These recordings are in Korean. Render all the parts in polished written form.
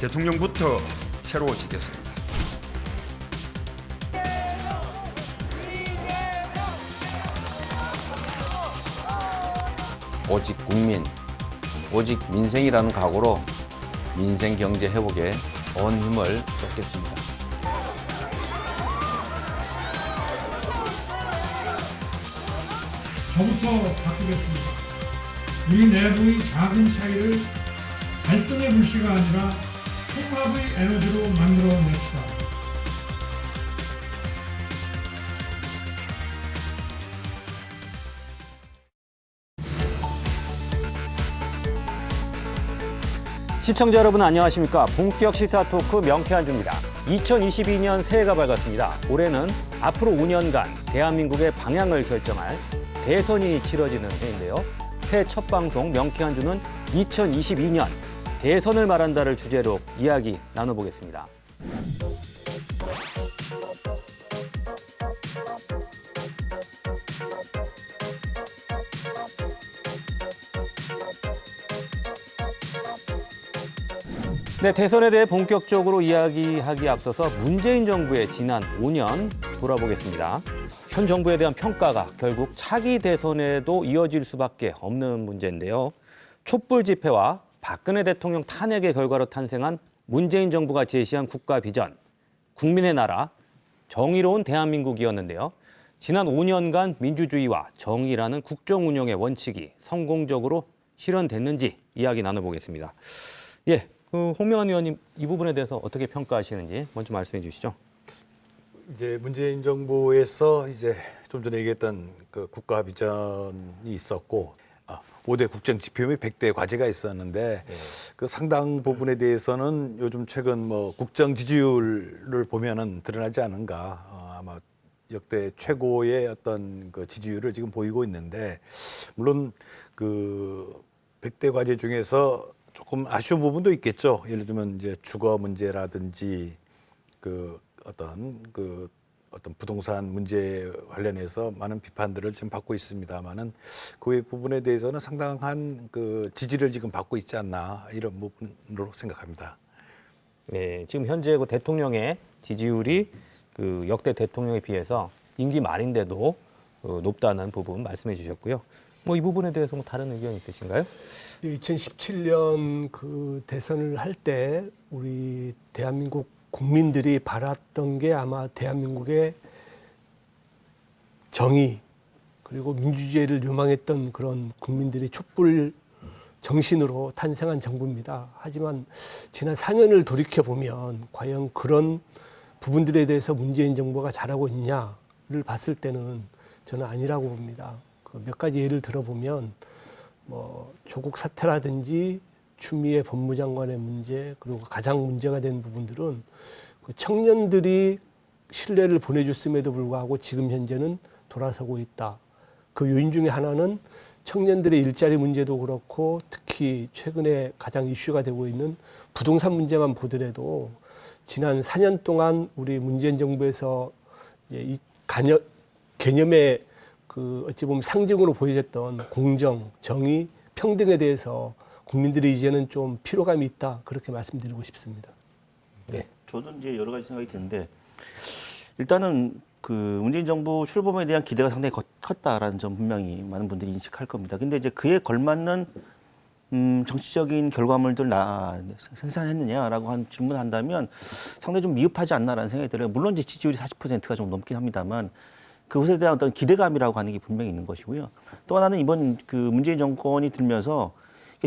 대통령부터 새로워지겠습니다. 오직 국민, 오직 민생이라는 각오로 민생 경제 회복에 온 힘을 쏟겠습니다. 저부터 바꾸겠습니다. 우리 내부의 작은 차이를 갈등의 불씨가 아니라 통합의 에너지로 만들어냅시다. 시청자 여러분 안녕하십니까. 본격 시사 토크 명쾌한주입니다. 2022년 새해가 밝았습니다. 올해는 앞으로 5년간 대한민국의 방향을 결정할 대선이 치러지는 해인데요. 새해 첫 방송 명쾌한주는 2022년 대선을 말한다를 주제로 이야기 나눠보겠습니다. 네, 대선에 대해 본격적으로 이야기하기에 앞서서 문재인 정부의 지난 5년 돌아보겠습니다. 현 정부에 대한 평가가 결국 차기 대선에도 이어질 수밖에 없는 문제인데요. 촛불 집회와 박근혜 대통령 탄핵의 결과로 탄생한 문재인 정부가 제시한 국가 비전, 국민의 나라, 정의로운 대한민국이었는데요. 지난 5년간 민주주의와 정의라는 국정 운영의 원칙이 성공적으로 실현됐는지 이야기 나눠보겠습니다. 예. 홍명한 의원님 이 부분에 대해서 어떻게 평가하시는지 먼저 말씀해 주시죠. 이제 문재인 정부에서 이제 좀 전에 얘기했던 그 국가 비전이 있었고 5대 국정 지표 및 100대 과제가 있었는데 그 상당 부분에 대해서는 요즘 최근 뭐 국정 지지율을 보면은 드러나지 않은가 아마 역대 최고의 어떤 그 지지율을 지금 보이고 있는데 물론 그 100대 과제 중에서 조금 아쉬운 부분도 있겠죠. 예를 들면 이제 주거 문제라든지 그 어떤 부동산 문제 관련해서 많은 비판들을 지금 받고 있습니다만은 그 부분에 대해서는 상당한 그 지지를 지금 받고 있지 않나 이런 부분으로 생각합니다. 네, 지금 현재 그 대통령의 지지율이 그 역대 대통령에 비해서 임기 말인데도 높다는 부분 말씀해 주셨고요. 뭐 이 부분에 대해서 뭐 다른 의견 있으신가요? 2017년 그 대선을 할 때 우리 대한민국 국민들이 바랐던 게 아마 대한민국의 정의 그리고 민주주의를 요망했던 그런 국민들의 촛불 정신으로 탄생한 정부입니다. 하지만 지난 4년을 돌이켜 보면 과연 그런 부분들에 대해서 문재인 정부가 잘하고 있냐를 봤을 때는 저는 아니라고 봅니다. 그 몇 가지 예를 들어보면 뭐 조국 사태라든지 추미애 법무장관의 문제 그리고 가장 문제가 된 부분들은 그 청년들이 신뢰를 보내줬음에도 불구하고 지금 현재는 돌아서고 있다. 그 요인 중에 하나는 청년들의 일자리 문제도 그렇고 특히 최근에 가장 이슈가 되고 있는 부동산 문제만 보더라도 지난 4년 동안 우리 문재인 정부에서 이제 이 개념의 그 어찌 보면 상징으로 보여졌던 공정, 정의, 평등에 대해서 국민들이 이제는 좀 피로감이 있다 그렇게 말씀드리고 싶습니다. 네. 저도 이제 여러 가지 생각이 드는데 일단은 그 문재인 정부 출범에 대한 기대가 상당히 컸다라는 점 분명히 많은 분들이 인식할 겁니다. 근데 이제 그에 걸맞는 정치적인 결과물들 생산했느냐라고 한 질문한다면 상당히 좀 미흡하지 않나라는 생각이 들어요. 물론 이제 지지율이 40%가 좀 넘긴 합니다만 그것에 대한 어떤 기대감이라고 하는 게 분명히 있는 것이고요. 또 하나는 이번 그 문재인 정권이 들면서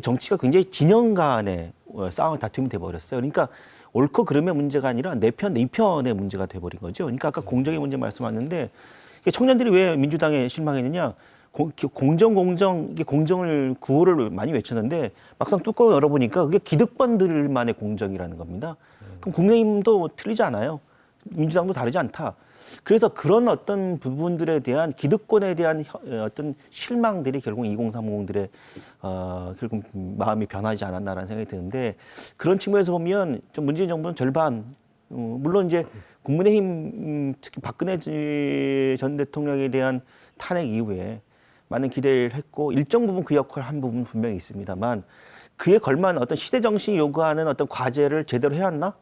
정치가 굉장히 진영 간의 싸움을 다툼이 돼버렸어요. 그러니까 옳고 그름의 문제가 아니라 내 편, 내 편의 문제가 돼버린 거죠. 그러니까 아까 공정의 문제 말씀하셨는데 청년들이 왜 민주당에 실망했느냐? 이게 공정을 구호를 많이 외쳤는데 막상 뚜껑을 열어보니까 그게 기득권들만의 공정이라는 겁니다. 그럼 국민의힘도 틀리지 않아요. 민주당도 다르지 않다. 그래서 그런 어떤 부분들에 대한 기득권에 대한 어떤 실망들이 결국 2030들의 결국 마음이 변하지 않았나라는 생각이 드는데 그런 측면에서 보면 좀 문재인 정부는 절반 물론 이제 국민의힘 특히 박근혜 전 대통령에 대한 탄핵 이후에 많은 기대를 했고 일정 부분 그 역할을 한 부분 분명히 있습니다만 그에 걸맞는 어떤 시대 정신이 요구하는 어떤 과제를 제대로 해왔나?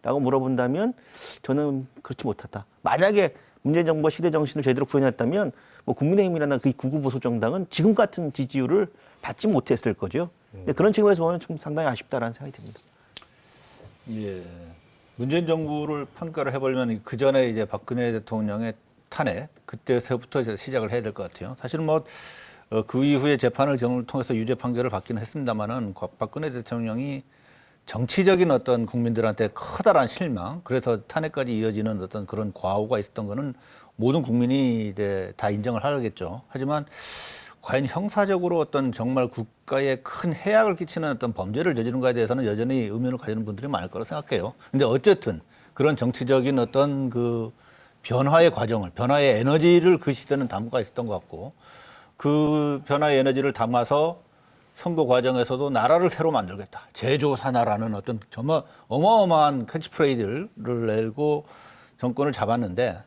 라고 물어본다면 저는 그렇지 못하다. 만약에 문재인 정부가 시대 정신을 제대로 구현했다면 뭐 국민의힘이라나 그 구구 보수 정당은 지금 같은 지지율을 받지 못했을 거죠. 근데 그런 측면에서 보면 좀 상당히 아쉽다라는 생각이 듭니다. 예. 문재인 정부를 평가를 해보려면 그 전에 이제 박근혜 대통령의 탄핵 그때서부터 이제 시작을 해야 될 것 같아요. 사실 뭐 그 이후에 재판을 통해서 유죄 판결을 받기는 했습니다만은 박근혜 대통령이 정치적인 어떤 국민들한테 커다란 실망, 그래서 탄핵까지 이어지는 어떤 그런 과오가 있었던 거는 모든 국민이 이제 다 인정을 하겠죠. 하지만 과연 형사적으로 어떤 정말 국가에 큰 해악을 끼치는 어떤 범죄를 저지른 거에 대해서는 여전히 의문을 가지는 분들이 많을 거라고 생각해요. 근데 어쨌든 그런 정치적인 어떤 그 변화의 과정을, 변화의 에너지를 그 시대는 담고 있었던 것 같고, 그 변화의 에너지를 담아서 선거 과정에서도 나라를 새로 만들겠다. 제조사나라는 어떤 정말 어마어마한 캐치프레이즈를 내고 정권을 잡았는데,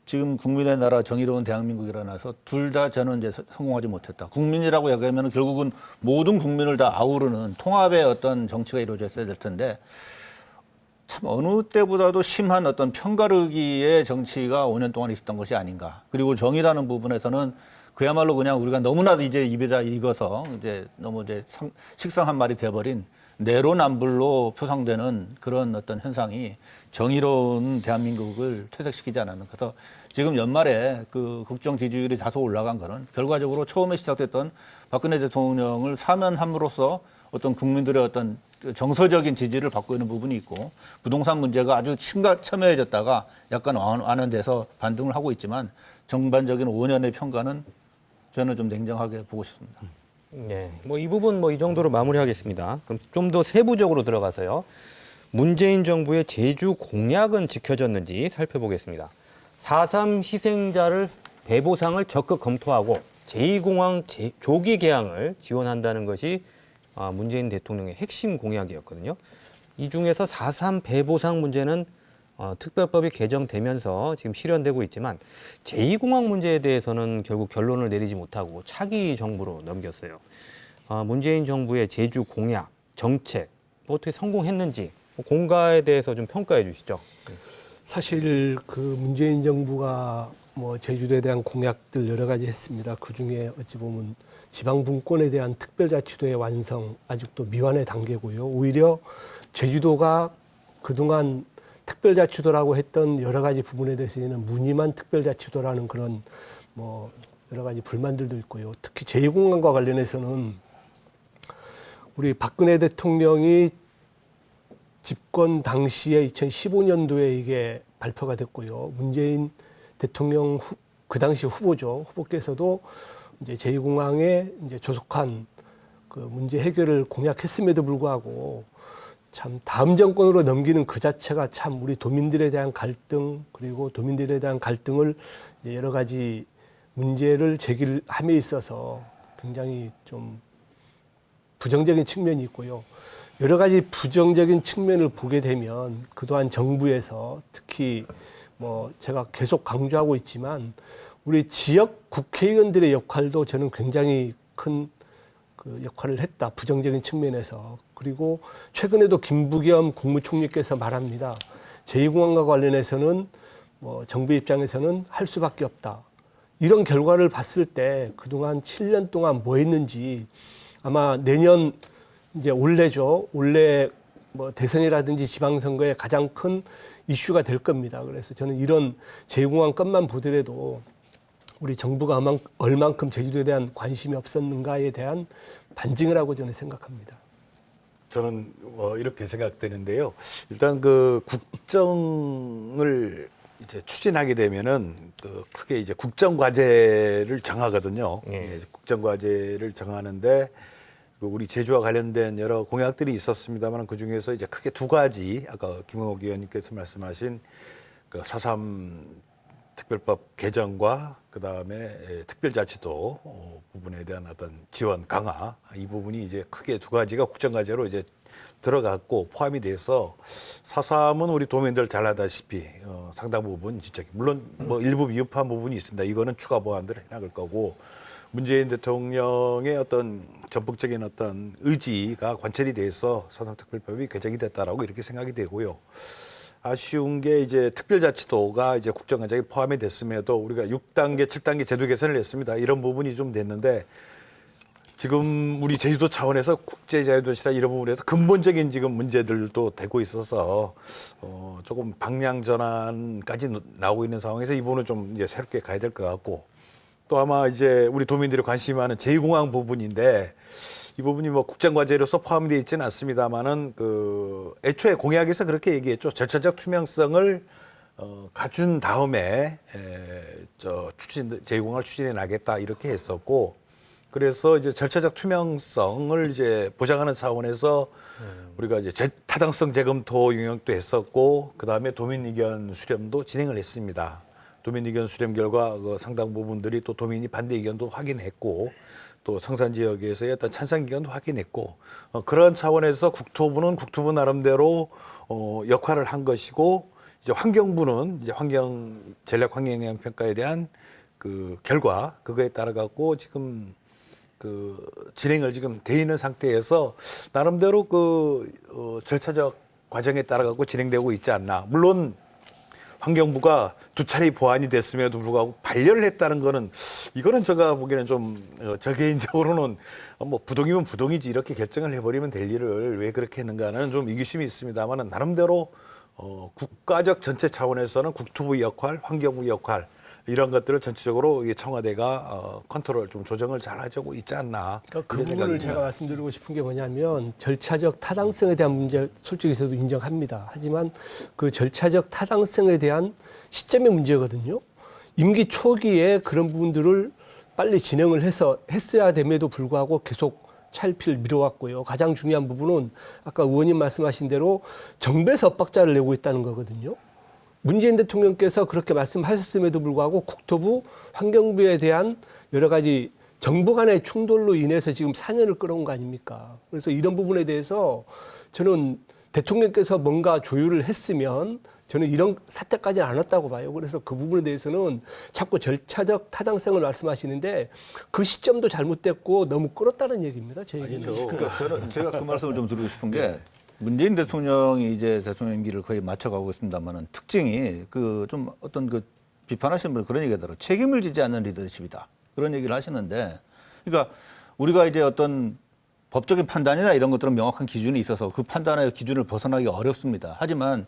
지금 국민의 나라 정의로운 대한민국이라 나서 둘 다 저는 이제 성공하지 못했다. 국민이라고 얘기하면 결국은 모든 국민을 다 아우르는 통합의 어떤 정치가 이루어졌어야 될 텐데, 참 어느 때보다도 심한 어떤 편가르기의 정치가 5년 동안 있었던 것이 아닌가. 그리고 정의라는 부분에서는 그야말로 그냥 우리가 너무나도 이제 입에다 익어서 이제 너무 이제 식상한 말이 돼버린 내로남불로 표상되는 그런 어떤 현상이 정의로운 대한민국을 퇴색시키지 않았는. 그래서 지금 연말에 그 국정 지지율이 다소 올라간 거는 결과적으로 처음에 시작됐던 박근혜 대통령을 사면함으로써 어떤 국민들의 어떤 정서적인 지지를 받고 있는 부분이 있고, 부동산 문제가 아주 첨예해졌다가 약간 완화돼서 반등을 하고 있지만 전반적인 5년의 평가는 저는 좀 냉정하게 보고 싶습니다. 네, 뭐 이 부분 뭐 이 정도로 마무리하겠습니다. 그럼 좀 더 세부적으로 들어가서요. 문재인 정부의 제주 공약은 지켜졌는지 살펴보겠습니다. 4.3 희생자를 배보상을 적극 검토하고 제2공항 조기 개항을 지원한다는 것이 문재인 대통령의 핵심 공약이었거든요. 이 중에서 4.3 배보상 문제는 특별법이 개정되면서 지금 실현되고 있지만 제2공항 문제에 대해서는 결국 결론을 내리지 못하고 차기 정부로 넘겼어요. 문재인 정부의 제주 공약, 정책 어떻게 성공했는지 공가에 대해서 좀 평가해 주시죠. 사실 그 문재인 정부가 뭐 제주도에 대한 공약들 여러 가지 했습니다. 그 중에 어찌 보면 지방 분권에 대한 특별자치도의 완성 아직도 미완의 단계고요. 오히려 제주도가 그동안 특별자치도라고 했던 여러 가지 부분에 대해서는 무늬만 특별자치도라는 그런 뭐 여러 가지 불만들도 있고요. 특히 제2공항과 관련해서는 우리 박근혜 대통령이 집권 당시에 2015년도에 이게 발표가 됐고요. 문재인 대통령 그 당시 후보죠. 후보께서도 이제 제2공항에 이제 조속한 그 문제 해결을 공약했음에도 불구하고 참 다음 정권으로 넘기는 그 자체가 참 우리 도민들에 대한 갈등, 그리고 도민들에 대한 갈등을 이제 여러 가지 문제를 제기함에 있어서 굉장히 좀 부정적인 측면이 있고요. 여러 가지 부정적인 측면을 보게 되면 그동안 정부에서 특히 뭐 제가 계속 강조하고 있지만 우리 지역 국회의원들의 역할도 저는 굉장히 큰 그 역할을 했다. 부정적인 측면에서. 그리고 최근에도 김부겸 국무총리께서 말합니다. 제2공항과 관련해서는 뭐 정부 입장에서는 할 수밖에 없다. 이런 결과를 봤을 때 그동안 7년 동안 뭐 했는지 아마 내년 이제 올해죠. 올해 뭐 대선이라든지 지방선거에 가장 큰 이슈가 될 겁니다. 그래서 저는 이런 제2공항 것만 보더라도 우리 정부가 얼만큼 제주도에 대한 관심이 없었는가에 대한 반증을 하고 저는 생각합니다. 저는 이렇게 생각되는데요. 일단 그 국정을 이제 추진하게 되면은 그 크게 이제 국정 과제를 정하거든요. 예, 국정 과제를 정하는데 우리 제주와 관련된 여러 공약들이 있었습니다만 그 중에서 이제 크게 두 가지 아까 김홍옥 의원님께서 말씀하신 그 4.3 특별법 개정과 그다음에 특별자치도 부분에 대한 어떤 지원 강화 이 부분이 이제 크게 두 가지가 국정과제로 이제 들어갔고 포함이 돼서 4.3은 우리 도민들 잘 알다시피 상당 부분 진짜 물론 뭐 일부 미흡한 부분이 있습니다. 이거는 추가 보완들을 해나갈 거고 문재인 대통령의 어떤 전폭적인 어떤 의지가 관철이 돼서 소상특별법이 개정이 됐다라고 이렇게 생각이 되고요. 아쉬운 게 이제 특별자치도가 이제 국정과정에 포함이 됐음에도 우리가 6단계, 7단계 제도 개선을 했습니다. 이런 부분이 좀 됐는데 지금 우리 제주도 차원에서 국제자유도시라 이런 부분에서 근본적인 지금 문제들도 되고 있어서 조금 방향 전환까지 나오고 있는 상황에서 이 부분은 좀 이제 새롭게 가야 될 것 같고 또 아마 이제 우리 도민들이 관심이 많은 제2공항 부분인데 이 부분이 뭐 국정과제로서 포함되어 있지는 않습니다만은 그 애초에 공약에서 그렇게 얘기했죠. 절차적 투명성을 갖춘 다음에 제2공항을 추진해 나겠다 이렇게 했었고 그래서 이제 절차적 투명성을 이제 보장하는 차원에서 우리가 이제 타당성 재검토 용역도 했었고 그 다음에 도민 의견 수렴도 진행을 했습니다. 도민 의견 수렴 결과 그 상당 부분들이 또 도민이 반대 의견도 확인했고 또 청산 지역에서의 어떤 찬성 의견도 확인했고 그런 차원에서 국토부는 국토부 나름대로 역할을 한 것이고 이제 환경부는 이제 전략 환경 영향 평가에 대한 그 결과 그거에 따라 갖고 지금 그 진행을 지금 돼 있는 상태에서 나름대로 그 절차적 과정에 따라 갖고 진행되고 있지 않나. 물론 환경부가 2차례 보완이 됐음에도 불구하고 반려를 했다는 거는 이거는 제가 보기에는 좀 저 개인적으로는 뭐 부동이면 부동이지 이렇게 결정을 해버리면 될 일을 왜 그렇게 했는가는 좀 이기심이 있습니다만 나름대로 국가적 전체 차원에서는 국토부 역할, 환경부 역할 이런 것들을 전체적으로 청와대가 컨트롤 좀 조정을 잘 하고 있지 않나. 그러니까 그 부분을 제가 말씀드리고 싶은 게 뭐냐면 절차적 타당성에 대한 문제 솔직히 저도 인정합니다. 하지만 그 절차적 타당성에 대한 시점의 문제거든요. 임기 초기에 그런 부분들을 빨리 진행을 했어야 됨에도 불구하고 계속 차일피일 미뤄왔고요. 가장 중요한 부분은 아까 의원님 말씀하신 대로 정부에서 엇박자를 내고 있다는 거거든요. 문재인 대통령께서 그렇게 말씀하셨음에도 불구하고 국토부, 환경부에 대한 여러 가지 정부 간의 충돌로 인해서 지금 4년을 끌어온 거 아닙니까? 그래서 이런 부분에 대해서 저는 대통령께서 뭔가 조율을 했으면 저는 이런 사태까지는 안 왔다고 봐요. 그래서 그 부분에 대해서는 자꾸 절차적 타당성을 말씀하시는데 그 시점도 잘못됐고 너무 끌었다는 얘기입니다. 제 얘기는. 그러니까 제가 그 말씀을 좀 드리고 싶은 게 문재인 대통령이 이제 대통령 임기를 거의 맞춰가고 있습니다만은 특징이 그 좀 어떤 그 비판하시는 분 그런 얘기하더라고요. 책임을 지지 않는 리더십이다. 그런 얘기를 하시는데 그러니까 우리가 이제 어떤 법적인 판단이나 이런 것들은 명확한 기준이 있어서 그 판단의 기준을 벗어나기 어렵습니다. 하지만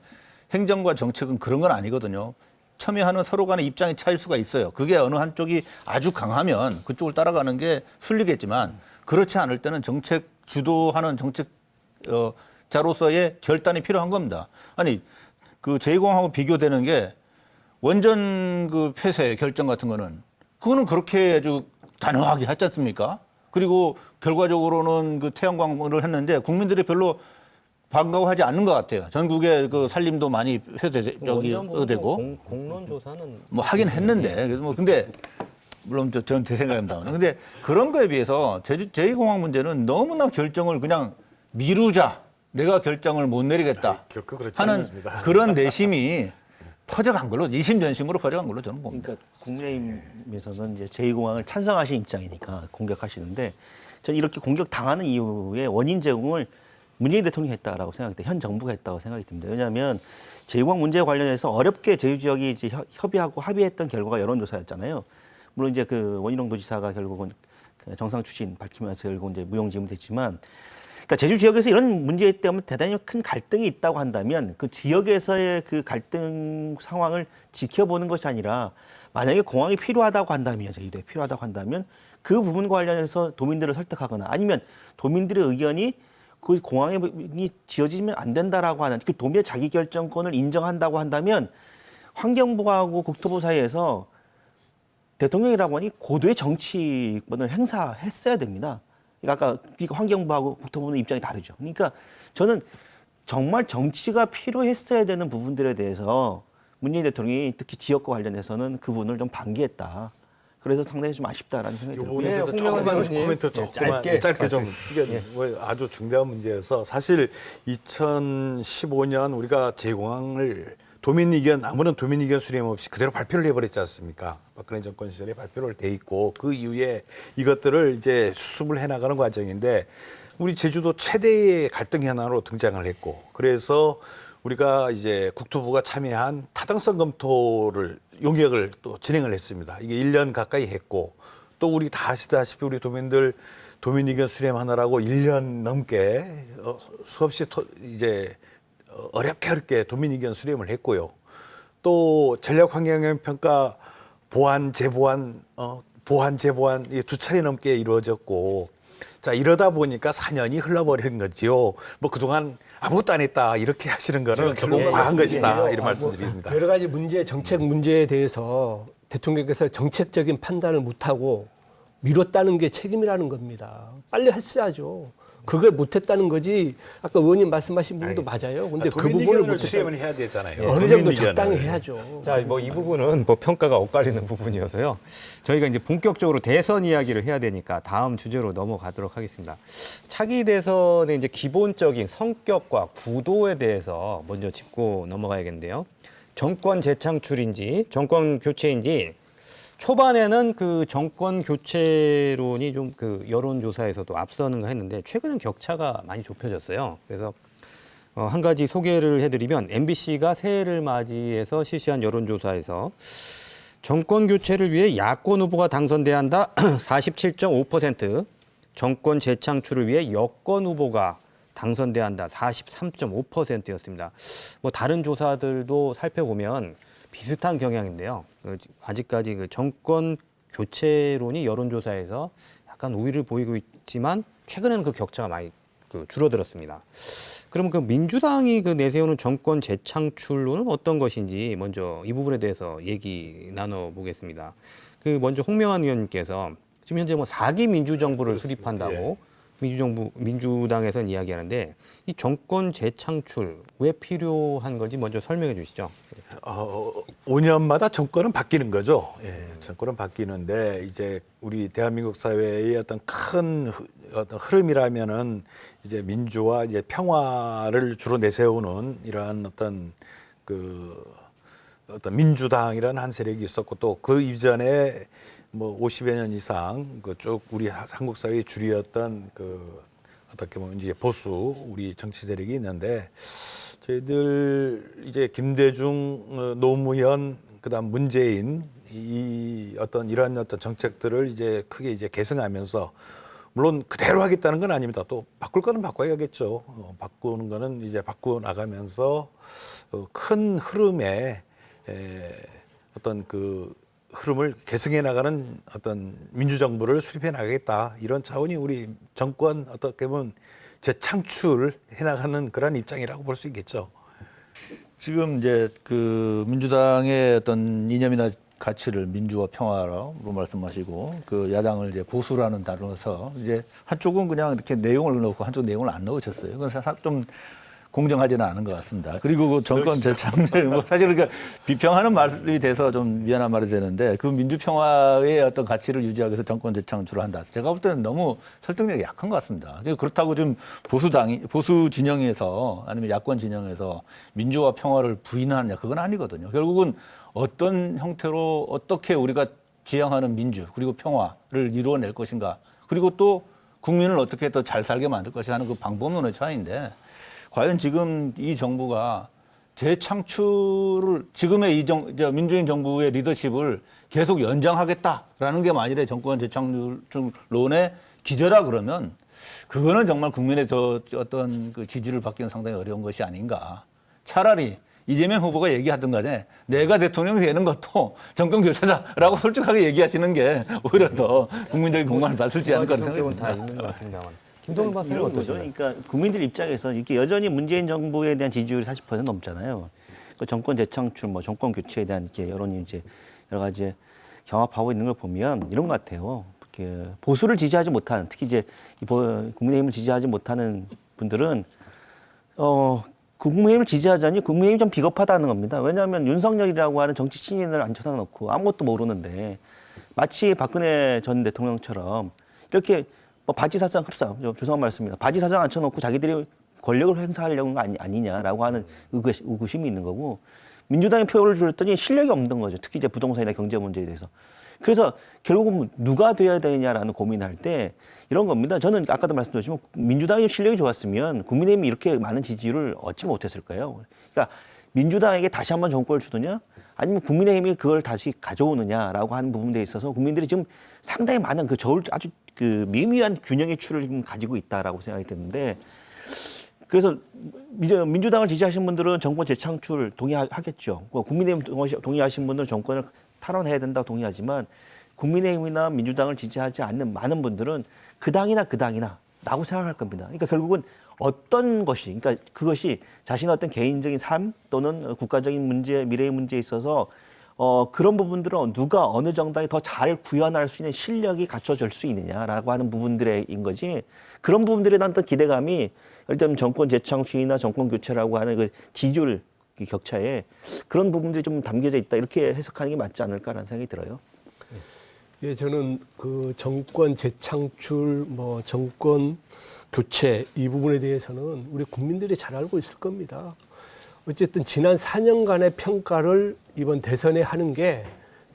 행정과 정책은 그런 건 아니거든요. 첨예하는 서로 간의 입장이 차일 수가 있어요. 그게 어느 한쪽이 아주 강하면 그쪽을 따라가는 게 순리겠지만 그렇지 않을 때는 정책 주도하는 정책자로서의 결단이 필요한 겁니다. 아니 그 제2공항하고 비교되는 게 원전 그 폐쇄 결정 같은 거는 그거는 그렇게 아주 단호하게 하지 않습니까? 그리고 결과적으로는 그 태양광을 했는데 국민들이 별로 반가워하지 않는 것 같아요. 전국의 그 살림도 많이 되고 공론 조사는 뭐 하긴 했는데 그래서 뭐 근데 물론 저는 제 생각입니다. 근데 그런 거에 비해서 제2공항 문제는 너무나 결정을 그냥 미루자. 내가 결정을 못 내리겠다 결코 그렇지 하는 않습니다. 그런 내심이 퍼져간 걸로 이심전심으로 퍼져간 걸로 저는 봅니다. 그러니까 국민의힘에서는 이제 제2공항을 찬성하신 입장이니까 공격하시는데 저는 이렇게 공격 당하는 이유의 원인 제공을 문재인 대통령이 했다라고 생각이 돼. 현 정부가 했다고 생각이 듭니다. 왜냐하면 제2공항 문제와 관련해서 어렵게 제주 지역이 이제 협의하고 합의했던 결과가 여론조사였잖아요. 물론 이제 그 원희룡 도지사가 결국은 정상 추진 밝히면서 결국 이제 무용지물 됐지만. 그러니까 제주 지역에서 이런 문제 때문에 대단히 큰 갈등이 있다고 한다면 그 지역에서의 그 갈등 상황을 지켜보는 것이 아니라 만약에 공항이 필요하다고 한다면 제주도에 필요하다고 한다면 그 부분과 관련해서 도민들을 설득하거나 아니면 도민들의 의견이 그 공항이 지어지면 안 된다라고 하는 그 도민의 자기결정권을 인정한다고 한다면 환경부하고 국토부 사이에서 대통령이라고 하니 고도의 정치권을 행사했어야 됩니다. 아까 환경부하고 국토부는 입장이 다르죠. 그러니까 저는 정말 정치가 필요했어야 되는 부분들에 대해서 문재인 대통령이 특히 지역과 관련해서는 그 부분을 좀 방기했다. 그래서 상당히 좀 아쉽다라는 생각이 이 들고요. 부분에 대해서 조금만 코멘트 조금만 짧게 좀 이게 뭐 아주 중대한 문제여서 사실 2015년 우리가 제2공항을 도민 의견 아무런 도민 의견 수렴 없이 그대로 발표를 해버렸지 않습니까? 박근혜 정권 시절에 발표를 돼 있고 그 이후에 이것들을 이제 수습을 해나가는 과정인데 우리 제주도 최대의 갈등 현안으로 등장을 했고 그래서 우리가 이제 국토부가 참여한 타당성 검토를 용역을 또 진행을 했습니다. 이게 1년 가까이 했고 또 우리 다 아시다시피 우리 도민들 도민 의견 수렴하느라고 1년 넘게 수없이 이제 어렵게 도민 의견 수렴을 했고요. 또 전략 환경 평가 보완 재보완 보완 재보완 이 2차례 넘게 이루어졌고 자 이러다 보니까 4년이 흘러버린 거지요. 뭐 그동안 아무것도 안 했다 이렇게 하시는 거는 조금 과한 것이다 이런 말씀드립니다. 여러 가지 문제, 정책 문제에 대해서 대통령께서 정책적인 판단을 못하고 미뤘다는 게 책임이라는 겁니다. 빨리 했어야죠. 그걸 못했다는 거지. 아까 의원님 말씀하신 부분도 맞아요. 근데 그 부분을 못했다는 수렴을 해야 되잖아요. 어느 정도 적당히 해야죠. 자, 뭐 이 부분은 뭐 평가가 엇갈리는 부분이어서요. 저희가 이제 본격적으로 대선 이야기를 해야 되니까 다음 주제로 넘어가도록 하겠습니다. 차기 대선의 이제 기본적인 성격과 구도에 대해서 먼저 짚고 넘어가야겠는데요. 정권 재창출인지 정권 교체인지 초반에는 그 정권 교체론이 좀 그 여론조사에서도 앞서는가 했는데 최근은 격차가 많이 좁혀졌어요. 그래서 한 가지 소개를 해드리면 MBC가 새해를 맞이해서 실시한 여론조사에서 정권 교체를 위해 야권 후보가 당선돼야 한다 47.5%, 정권 재창출을 위해 여권 후보가 당선돼야 한다 43.5%였습니다. 뭐 다른 조사들도 살펴보면 비슷한 경향인데요. 아직까지 그 정권 교체론이 여론조사에서 약간 우위를 보이고 있지만 최근에는 그 격차가 많이 줄어들었습니다. 그러면 그 민주당이 그 내세우는 정권 재창출론은 어떤 것인지 먼저 이 부분에 대해서 얘기 나눠보겠습니다. 그 먼저 홍명한 의원님께서 지금 현재 뭐 4기 민주정부를 수립한다고 민주당에서는 이야기하는데 이 정권 재창출 왜 필요한 건지 먼저 설명해 주시죠. 5년마다 정권은 바뀌는 거죠. 예, 정권은 바뀌는데 이제 우리 대한민국 사회의 어떤 큰 어떤 흐름이라면은 이제 민주화, 이제 평화를 주로 내세우는 이러한 어떤 어떤 민주당이라는 한 세력이 있었고 또 그 이전에 뭐 50여 년 이상 그 쭉 우리 한국 사회의 주류였던 어떻게 보면 이제 보수 우리 정치 세력이 있는데 저희들 이제 김대중, 노무현, 그다음 문재인 이러한 어떤 정책들을 이제 크게 이제 계승하면서 물론 그대로 하겠다는 건 아닙니다. 또 바꿀 거는 바꿔야겠죠. 바꾸는 거는 이제 바꾸어 나가면서 큰 흐름에 어떤 흐름을 계승해 나가는 어떤 민주정부를 수립해 나가겠다 이런 차원이 우리 정권 어떻게 보면 재창출해 나가는 그런 입장이라고 볼 수 있겠죠. 지금 이제 그 민주당의 어떤 이념이나 가치를 민주와 평화로 말씀하시고 그 야당을 이제 보수라는 단어로 서 이제 한쪽은 그냥 이렇게 내용을 넣고 한쪽 내용을 안 넣으셨어요. 그래서 좀 공정하지는 않은 것 같습니다. 그리고 그 정권 재창출, 뭐 사실 그러니까 비평하는 말이 돼서 좀 미안한 말이 되는데 그 민주평화의 어떤 가치를 유지하기 위해서 정권 재창출을 한다. 제가 볼 때는 너무 설득력이 약한 것 같습니다. 그렇다고 좀 보수 진영에서 아니면 야권 진영에서 민주화 평화를 부인하느냐 그건 아니거든요. 결국은 어떤 형태로 어떻게 우리가 지향하는 민주 그리고 평화를 이루어낼 것인가 그리고 또 국민을 어떻게 더 잘 살게 만들 것인가 하는 그 방법론의 차이인데 과연 지금 이 정부가 재창출을 지금의 민주인 정부의 리더십을 계속 연장하겠다라는 게 만일에 정권 재창출론의 기저라 그러면 그거는 정말 국민의 어떤 그 지지를 받기는 상당히 어려운 것이 아닌가. 차라리 이재명 후보가 얘기하던 간에 내가 대통령이 되는 것도 정권 교체다라고 솔직하게 얘기하시는 게 오히려 더 국민적인 공감을 받을지 않을까 생각이 다 있는 것 같습니다만. 김동연 박사님 이런 거죠. 어떠세요? 그러니까 국민들 입장에서 이게 여전히 문재인 정부에 대한 지지율이 40% 넘잖아요. 그 정권 재창출, 뭐 정권 교체에 대한 이렇게 여론이 이제 여러 가지 경합하고 있는 걸 보면 이런 것 같아요. 이렇게 보수를 지지하지 못하는, 특히 이제 국민의힘을 지지하지 못하는 분들은 국민의힘을 지지하자니 국민의힘이 좀 비겁하다는 겁니다. 왜냐하면 윤석열이라고 하는 정치 신인을 앉혀서 놓고 아무것도 모르는데 마치 박근혜 전 대통령처럼 이렇게 바지사장 흡사, 죄송한 말씀입니다. 바지사장 앉혀놓고 자기들이 권력을 행사하려는 거 아니냐라고 하는 의구심이 있는 거고 민주당이 표를 줄였더니 실력이 없는 거죠. 특히 이제 부동산이나 경제 문제에 대해서. 그래서 결국은 누가 돼야 되냐라는 고민할 때 이런 겁니다. 저는 아까도 말씀드렸지만 민주당이 실력이 좋았으면 국민의힘이 이렇게 많은 지지율을 얻지 못했을까요? 그러니까 민주당에게 다시 한번 정권을 주느냐 아니면 국민의힘이 그걸 다시 가져오느냐라고 하는 부분에 있어서 국민들이 지금 상당히 많은 아주 그 미미한 균형의 추를 지금 가지고 있다라고 생각이 드는데 그래서 민주당을 지지하시는 분들은 정권 재창출 동의하겠죠. 국민의힘 동의하시는 분들은 정권을 탈환해야 된다고 동의하지만 국민의힘이나 민주당을 지지하지 않는 많은 분들은 그 당이나 라고 생각할 겁니다. 그러니까 결국은 어떤 것이, 그러니까 그것이 자신의 어떤 개인적인 삶 또는 국가적인 문제, 미래의 문제에 있어서 그런 부분들은 누가 어느 정당이 더 잘 구현할 수 있는 실력이 갖춰질 수 있느냐라고 하는 부분들인 거지 그런 부분들에 대한 어떤 기대감이 예를 들면 정권 재창출이나 정권 교체라고 하는 그 지지율 격차에 그런 부분들이 좀 담겨져 있다 이렇게 해석하는 게 맞지 않을까라는 생각이 들어요. 예, 저는 그 정권 재창출, 정권 교체 이 부분에 대해서는 우리 국민들이 잘 알고 있을 겁니다. 어쨌든 지난 4년간의 평가를 이번 대선에 하는 게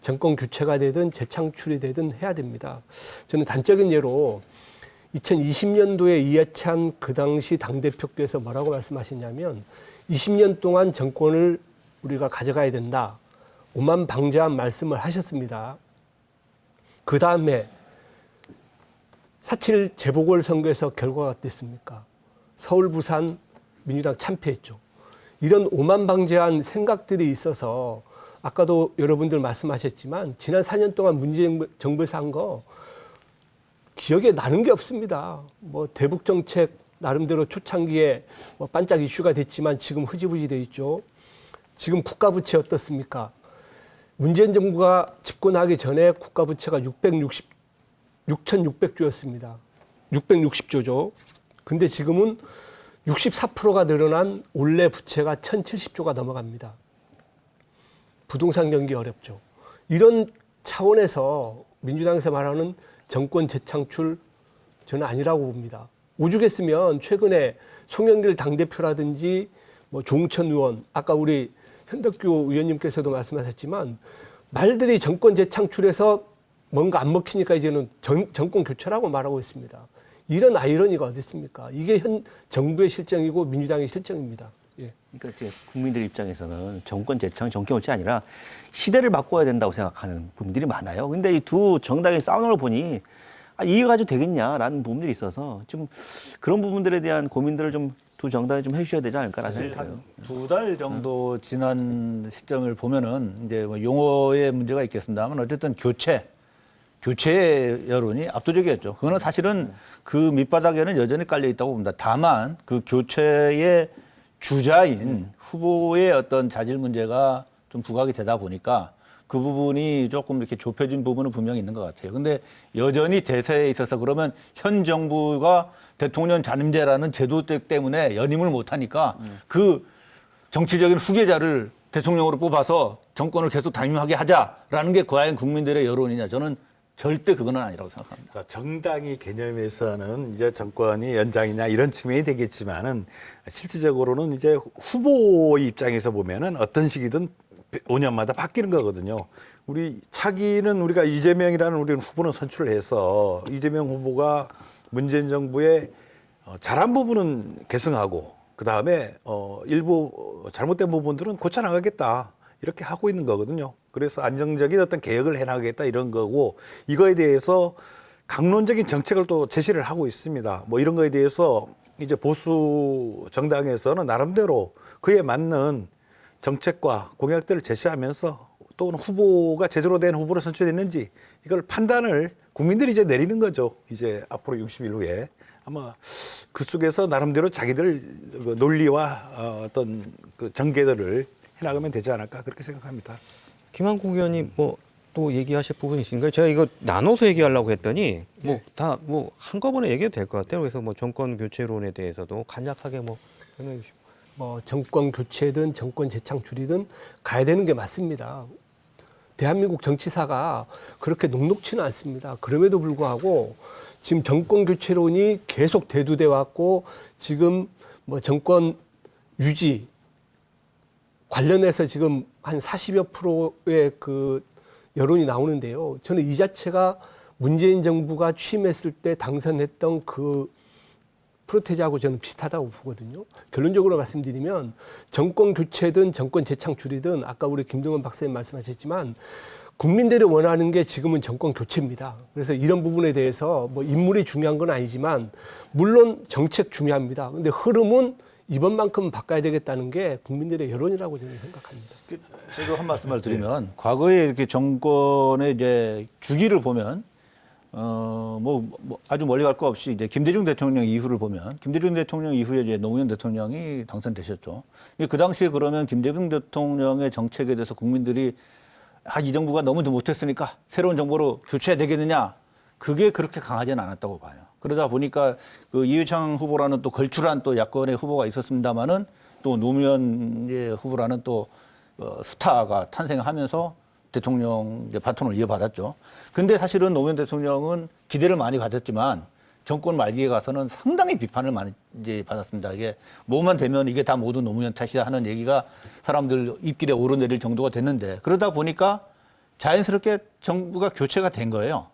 정권 교체가 되든 재창출이 되든 해야 됩니다. 저는 단적인 예로 2020년도에 이해찬 그 당시 당대표께서 뭐라고 말씀하셨냐면 20년 동안 정권을 우리가 가져가야 된다. 오만방자한 말씀을 하셨습니다. 그 다음에 4.7 재보궐선거에서 결과가 어땠습니까? 서울, 부산 민주당 참패했죠. 이런 오만방자한 생각들이 있어서 아까도 여러분들 말씀하셨지만 지난 4년 동안 문재인 정부에서 한 거 기억에 나는 게 없습니다. 대북 정책 나름대로 초창기에 반짝 이슈가 됐지만 지금 흐지부지 돼 있죠. 지금 국가부채 어떻습니까? 문재인 정부가 집권하기 전에 국가부채가 6,600조였습니다. 660조죠. 근데 지금은 64%가 늘어난 올해 부채가 1,070조가 넘어갑니다. 부동산 경기 어렵죠. 이런 차원에서 민주당에서 말하는 정권 재창출 저는 아니라고 봅니다. 오죽했으면 최근에 송영길 당대표라든지 조응천 의원, 아까 우리 현덕규 의원님께서도 말씀하셨지만 말들이 정권 재창출해서 뭔가 안 먹히니까 이제는 정권 교체라고 말하고 있습니다. 이런 아이러니가 어디 있습니까? 이게 현 정부의 실정이고 민주당의 실정입니다. 예. 그러니까 이제 국민들 입장에서는 정권 재창, 정권 교체 아니라 시대를 바꿔야 된다고 생각하는 부분들이 많아요. 근데 이 두 정당이 싸우는 걸 보니 이게 가지고 되겠냐라는 부분들이 있어서 좀 그런 부분들에 대한 고민들을 좀 두 정당이 좀 해주셔야 되지 않을까라는 생각이 들어요. 2달 정도 지난 시점을 보면은 이제 용어의 문제가 있겠습니다만 어쨌든 교체 여론이 압도적이었죠. 그거는 사실은 그 밑바닥에는 여전히 깔려 있다고 봅니다. 다만 그 교체의 주자인 후보의 어떤 자질 문제가 좀 부각이 되다 보니까 그 부분이 조금 이렇게 좁혀진 부분은 분명히 있는 것 같아요. 근데 여전히 대세에 있어서 그러면 현 정부가 대통령 잔임제라는 제도 때문에 연임을 못하니까 그 정치적인 후계자를 대통령으로 뽑아서 정권을 계속 단임하게 하자라는 게 과연 국민들의 여론이냐. 저는 절대 그거는 아니라고 생각합니다. 자, 정당의 개념에서는 이제 정권이 연장이냐 이런 측면이 되겠지만은 실질적으로는 이제 후보 입장에서 보면은 어떤 시기든 5년마다 바뀌는 거거든요. 우리 차기는 우리가 이재명이라는 우리는 후보는 선출을 해서 이재명 후보가 문재인 정부의 잘한 부분은 계승하고 그다음에 일부 잘못된 부분들은 고쳐나가겠다 이렇게 하고 있는 거거든요. 그래서 안정적인 어떤 개혁을 해나가겠다 이런 거고 이거에 대해서 강론적인 정책을 또 제시를 하고 있습니다. 이런 거에 대해서 이제 보수 정당에서는 나름대로 그에 맞는 정책과 공약들을 제시하면서 또는 후보가 제대로 된 후보를 선출했는지 이걸 판단을 국민들이 이제 내리는 거죠. 이제 앞으로 60일 후에 아마 그 속에서 나름대로 자기들 논리와 어떤 그 전개들을 해나가면 되지 않을까 그렇게 생각합니다. 김한국 의원님 또 얘기하실 부분이 있으니까 제가 이거 나눠서 얘기하려고 했더니 다 한꺼번에 얘기해도 될 것 같아요. 그래서 정권 교체론에 대해서도 간략하게 설명해 주시고. 정권 교체든 정권 재창출이든 가야 되는 게 맞습니다. 대한민국 정치사가 그렇게 녹록치는 않습니다. 그럼에도 불구하고 지금 정권 교체론이 계속 대두돼 왔고 지금 정권 유지 관련해서 지금 한 40여 프로의 그 여론이 나오는데요. 저는 이 자체가 문재인 정부가 취임했을 때 당선했던 그 프로테이지하고 저는 비슷하다고 보거든요. 결론적으로 말씀드리면 정권 교체든 정권 재창출이든 아까 우리 김동연 박사님 말씀하셨지만 국민들이 원하는 게 지금은 정권 교체입니다. 그래서 이런 부분에 대해서 뭐 인물이 중요한 건 아니지만 물론 정책 중요합니다. 근데 흐름은 이번만큼은 바꿔야 되겠다는 게 국민들의 여론이라고 저는 생각합니다. 제가 한 말씀을 드리면 과거에 이렇게 정권의 이제 주기를 보면 뭐 아주 멀리 갈 거 없이 이제 김대중 대통령 이후를 보면 김대중 대통령 이후에 이제 노무현 대통령이 당선되셨죠. 그 당시에 그러면 김대중 대통령의 정책에 대해서 국민들이 이 정부가 너무 못했으니까 새로운 정부로 교체해야 되겠느냐, 그게 그렇게 강하지는 않았다고 봐요. 그러다 보니까 그 이회창 후보라는 또 걸출한 또 야권의 후보가 있었습니다만은 또 노무현 후보라는 또 스타가 탄생하면서 대통령 이제 바톤을 이어받았죠. 근데 사실은 노무현 대통령은 기대를 많이 가졌지만 정권 말기에 가서는 상당히 비판을 많이 이제 받았습니다. 이게 뭐만 되면 이게 다 모두 노무현 탓이다 하는 얘기가 사람들 입길에 오르내릴 정도가 됐는데, 그러다 보니까 자연스럽게 정부가 교체가 된 거예요.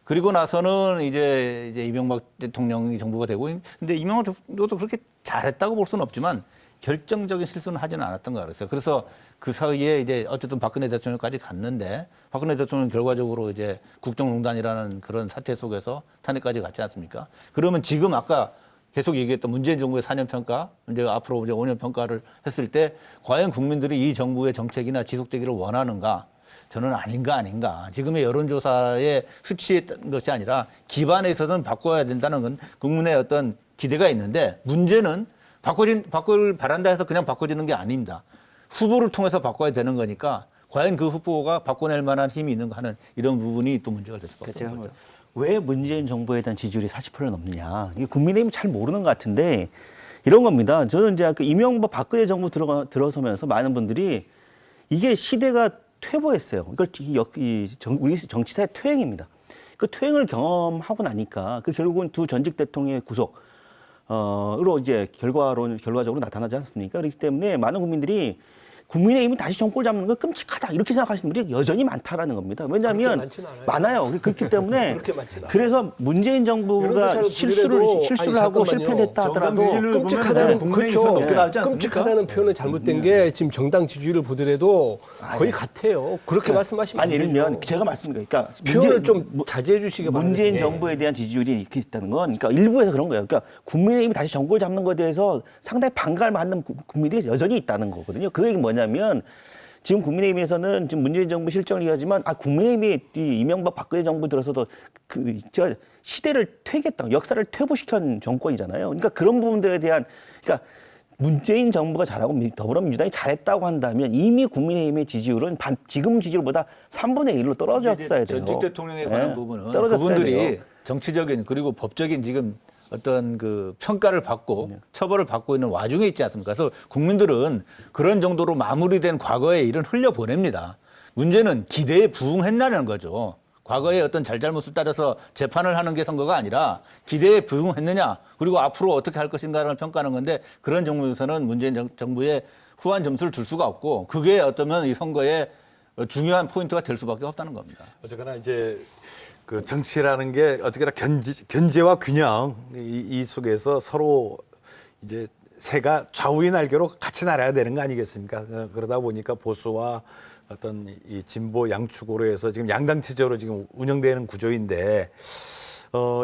그리고 나서는 이제 이명박 대통령이 정부가 되고, 근데 이명박 대통령도 그렇게 잘했다고 볼 수는 없지만 결정적인 실수는 하지는 않았던 것 같아요. 그래서 그 사이에 이제 어쨌든 박근혜 대통령까지 갔는데, 박근혜 대통령 결과적으로 이제 국정농단이라는 그런 사태 속에서 탄핵까지 갔지 않습니까? 그러면 지금 아까 계속 얘기했던 문재인 정부의 4년 평가, 이제 앞으로 이제 5년 평가를 했을 때 과연 국민들이 이 정부의 정책이나 지속되기를 원하는가? 저는 아닌가. 지금의 여론조사에 수치했던 것이 아니라 기반에 있어서는 바꿔야 된다는 건 국민의 어떤 기대가 있는데, 문제는 바꿀 바란다 해서 그냥 바꿔지는 게 아닙니다. 후보를 통해서 바꿔야 되는 거니까 과연 그 후보가 바꿔낼 만한 힘이 있는가 하는 이런 부분이 또 문제가 될 수밖에 없는 거죠. 왜 문재인 정부에 대한 지지율이 40%는 넘느냐. 이게 국민의힘이 잘 모르는 것 같은데 이런 겁니다. 저는 이제 그 이명박 박근혜 정부 들어서면서 많은 분들이 이게 시대가 퇴보했어요. 이걸 우리 정치사의 퇴행입니다. 그 퇴행을 경험하고 나니까 그 결국은 두 전직 대통령의 구속으로 이제 결과적으로 나타나지 않습니까? 그렇기 때문에 많은 국민들이 국민의힘이 다시 정권 잡는 거 끔찍하다 이렇게 생각하시는 분들이 여전히 많다라는 겁니다. 왜냐하면 많아요. 그렇기 때문에 그래서 문재인 정부가 실수를 하고 실패했다 하더라도 끔찍하다는 끔찍하다는 표현은 잘못된 게 지금 정당 지지율을 보더라도 거의 같아요. 그렇게 말씀하시면 아니 예를 들면 제가 말씀드리니까 표현을 좀 자제해 주시기 바랍니다. 문재인 정부에 대한 지지율이 이렇게 있다는 건 그러니까 일부에서 그런 거예요. 그러니까 국민의힘이 다시 정권을 잡는 것에 대해서 상당히 반감을 받는 국민들이 여전히 있다는 거거든요. 그 얘기는 뭐냐면 지금 국민의힘에서는 지금 문재인 정부 실정을 얘기하지만 국민의힘이 이 이명박 박근혜 정부 들어서도 제가 시대를 퇴겠다, 역사를 퇴보시킨 정권이잖아요. 그러니까 그런 부분들에 대한 그러니까 문재인 정부가 잘하고 더불어민주당이 잘했다고 한다면 이미 국민의힘의 지지율은 지금 지지율보다 3분의 1로 떨어졌어야 돼요. 전직 대통령에 관한 부분은 그분들이 돼요. 정치적인 그리고 법적인 지금 어떤 그 평가를 받고 처벌을 받고 있는 와중에 있지 않습니까? 그래서 국민들은 그런 정도로 마무리된 과거의 일은 흘려보냅니다. 문제는 기대에 부응했냐는 거죠. 과거의 어떤 잘잘못을 따라서 재판을 하는 게 선거가 아니라 기대에 부응했느냐, 그리고 앞으로 어떻게 할 것인가를 평가하는 건데, 그런 정부에서는 문재인 정부에 후한 점수를 줄 수가 없고, 그게 어쩌면 이 선거의 중요한 포인트가 될 수밖에 없다는 겁니다. 어쨌거나 이제 그 정치라는 게 어떻게나 견제와 균형 이 속에서 서로 이제 새가 좌우의 날개로 같이 날아야 되는 거 아니겠습니까? 그러다 보니까 보수와 어떤 이 진보 양축으로 해서 지금 양당 체제로 지금 운영되는 구조인데,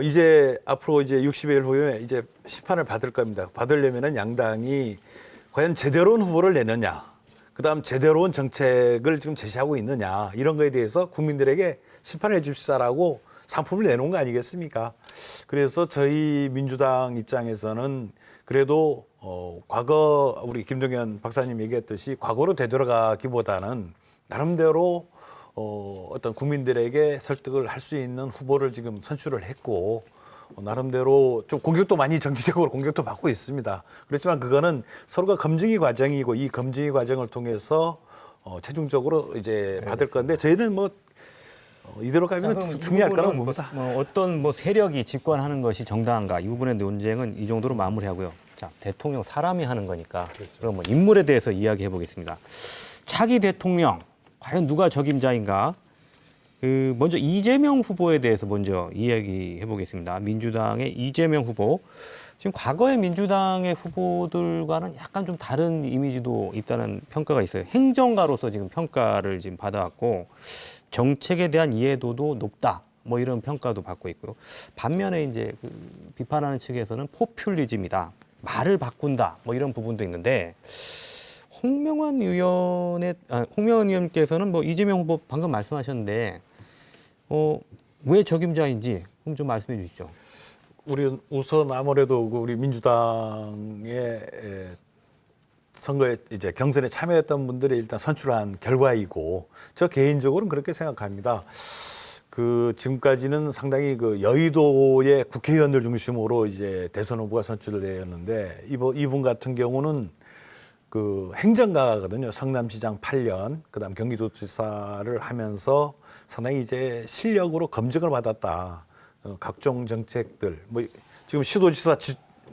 이제 앞으로 이제 60일 후에 이제 심판을 받을 겁니다. 받으려면은 양당이 과연 제대로 온 후보를 내느냐, 그다음 제대로 온 정책을 지금 제시하고 있느냐, 이런 거에 대해서 국민들에게 심판해 줍시다라고 상품을 내놓은 거 아니겠습니까? 그래서 저희 민주당 입장에서는 그래도 과거 우리 김동연 박사님 얘기했듯이 과거로 되돌아가기보다는 나름대로 어떤 국민들에게 설득을 할 수 있는 후보를 지금 선출을 했고, 나름대로 좀 공격도 많이 정치적으로 공격도 받고 있습니다. 그렇지만 그거는 서로가 검증의 과정이고, 이 검증의 과정을 통해서 최종적으로 이제 받을 건데, 저희는 뭐 이대로 가면 승리할 거라고 봅니다. 어떤 세력이 집권하는 것이 정당한가, 이 부분의 논쟁은 이 정도로 마무리하고요. 자, 대통령 사람이 하는 거니까 그럼 뭐 인물에 대해서 이야기해 보겠습니다. 차기 대통령 과연 누가 적임자인가? 먼저 이재명 후보에 대해서 먼저 이야기해 보겠습니다. 민주당의 이재명 후보. 지금 과거의 민주당의 후보들과는 약간 좀 다른 이미지도 있다는 평가가 있어요. 행정가로서 지금 평가를 지금 받아왔고 정책에 대한 이해도도 높다. 뭐 이런 평가도 받고 있고요. 반면에 이제 비판하는 측에서는 포퓰리즘이다. 말을 바꾼다. 뭐 이런 부분도 있는데 홍명환 의원께서는 뭐 이재명 후보 방금 말씀하셨는데 왜 적임자인지 좀 말씀해 주시죠. 우리 우선 아무래도 우리 민주당의 선거에 이제 경선에 참여했던 분들이 일단 선출한 결과이고 저 개인적으로는 그렇게 생각합니다. 지금까지는 상당히 여의도의 국회의원들 중심으로 이제 대선 후보가 선출되었는데 이분 같은 경우는 행정가거든요. 성남시장 8년, 그다음 경기도지사를 하면서 상당히 이제 실력으로 검증을 받았다. 각종 정책들, 지금 시도지사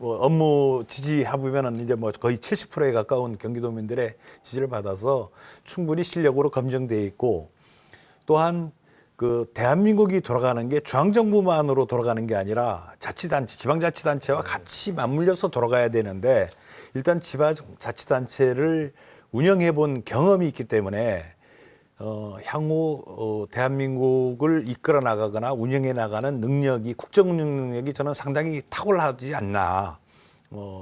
업무 지지 해보면은 이제 거의 70%에 가까운 경기도민들의 지지를 받아서 충분히 실력으로 검증돼 있고 또한 대한민국이 돌아가는 게 중앙정부만으로 돌아가는 게 아니라 자치단체, 지방자치단체와 같이 맞물려서 돌아가야 되는데 일단 지방자치단체를 운영해 본 경험이 있기 때문에 향후 대한민국을 이끌어 나가거나 운영해 나가는 능력이 국정 운영 능력이 저는 상당히 탁월하지 않나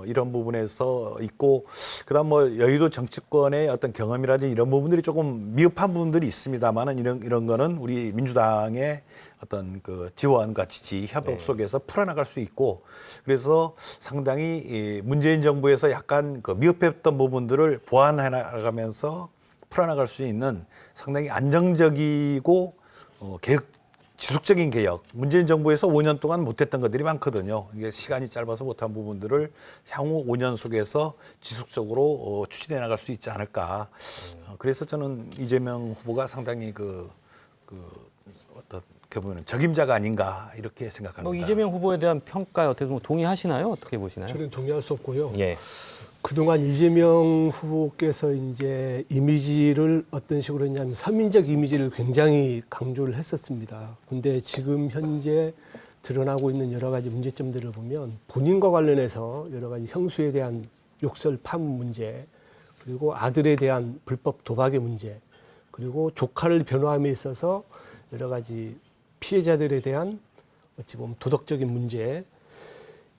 이런 부분에서 있고 그다음 여의도 정치권의 어떤 경험이라든지 이런 부분들이 조금 미흡한 부분들이 있습니다만은 이런 거는 우리 민주당의 어떤 지원과 지지 협업 속에서 풀어나갈 수 있고 그래서 상당히 문재인 정부에서 약간 미흡했던 부분들을 보완해 나가면서 풀어나갈 수 있는 상당히 안정적이고 지속적인 개혁. 문재인 정부에서 5년 동안 못했던 것들이 많거든요. 이게 시간이 짧아서 못한 부분들을 향후 5년 속에서 지속적으로 추진해 나갈 수 있지 않을까. 그래서 저는 이재명 후보가 상당히 어떻게 보면 적임자가 아닌가 이렇게 생각합니다. 이재명 후보에 대한 평가에 어떻게 보면 동의하시나요? 어떻게 보시나요? 저는 동의할 수 없고요. 예. 그동안 이재명 후보께서 이제 이미지를 어떤 식으로 했냐면 서민적 이미지를 굉장히 강조를 했었습니다. 근데 지금 현재 드러나고 있는 여러 가지 문제점들을 보면 본인과 관련해서 여러 가지 형수에 대한 욕설 파문 문제, 그리고 아들에 대한 불법 도박의 문제, 그리고 조카를 변호함에 있어서 여러 가지 피해자들에 대한 어찌 보면 도덕적인 문제,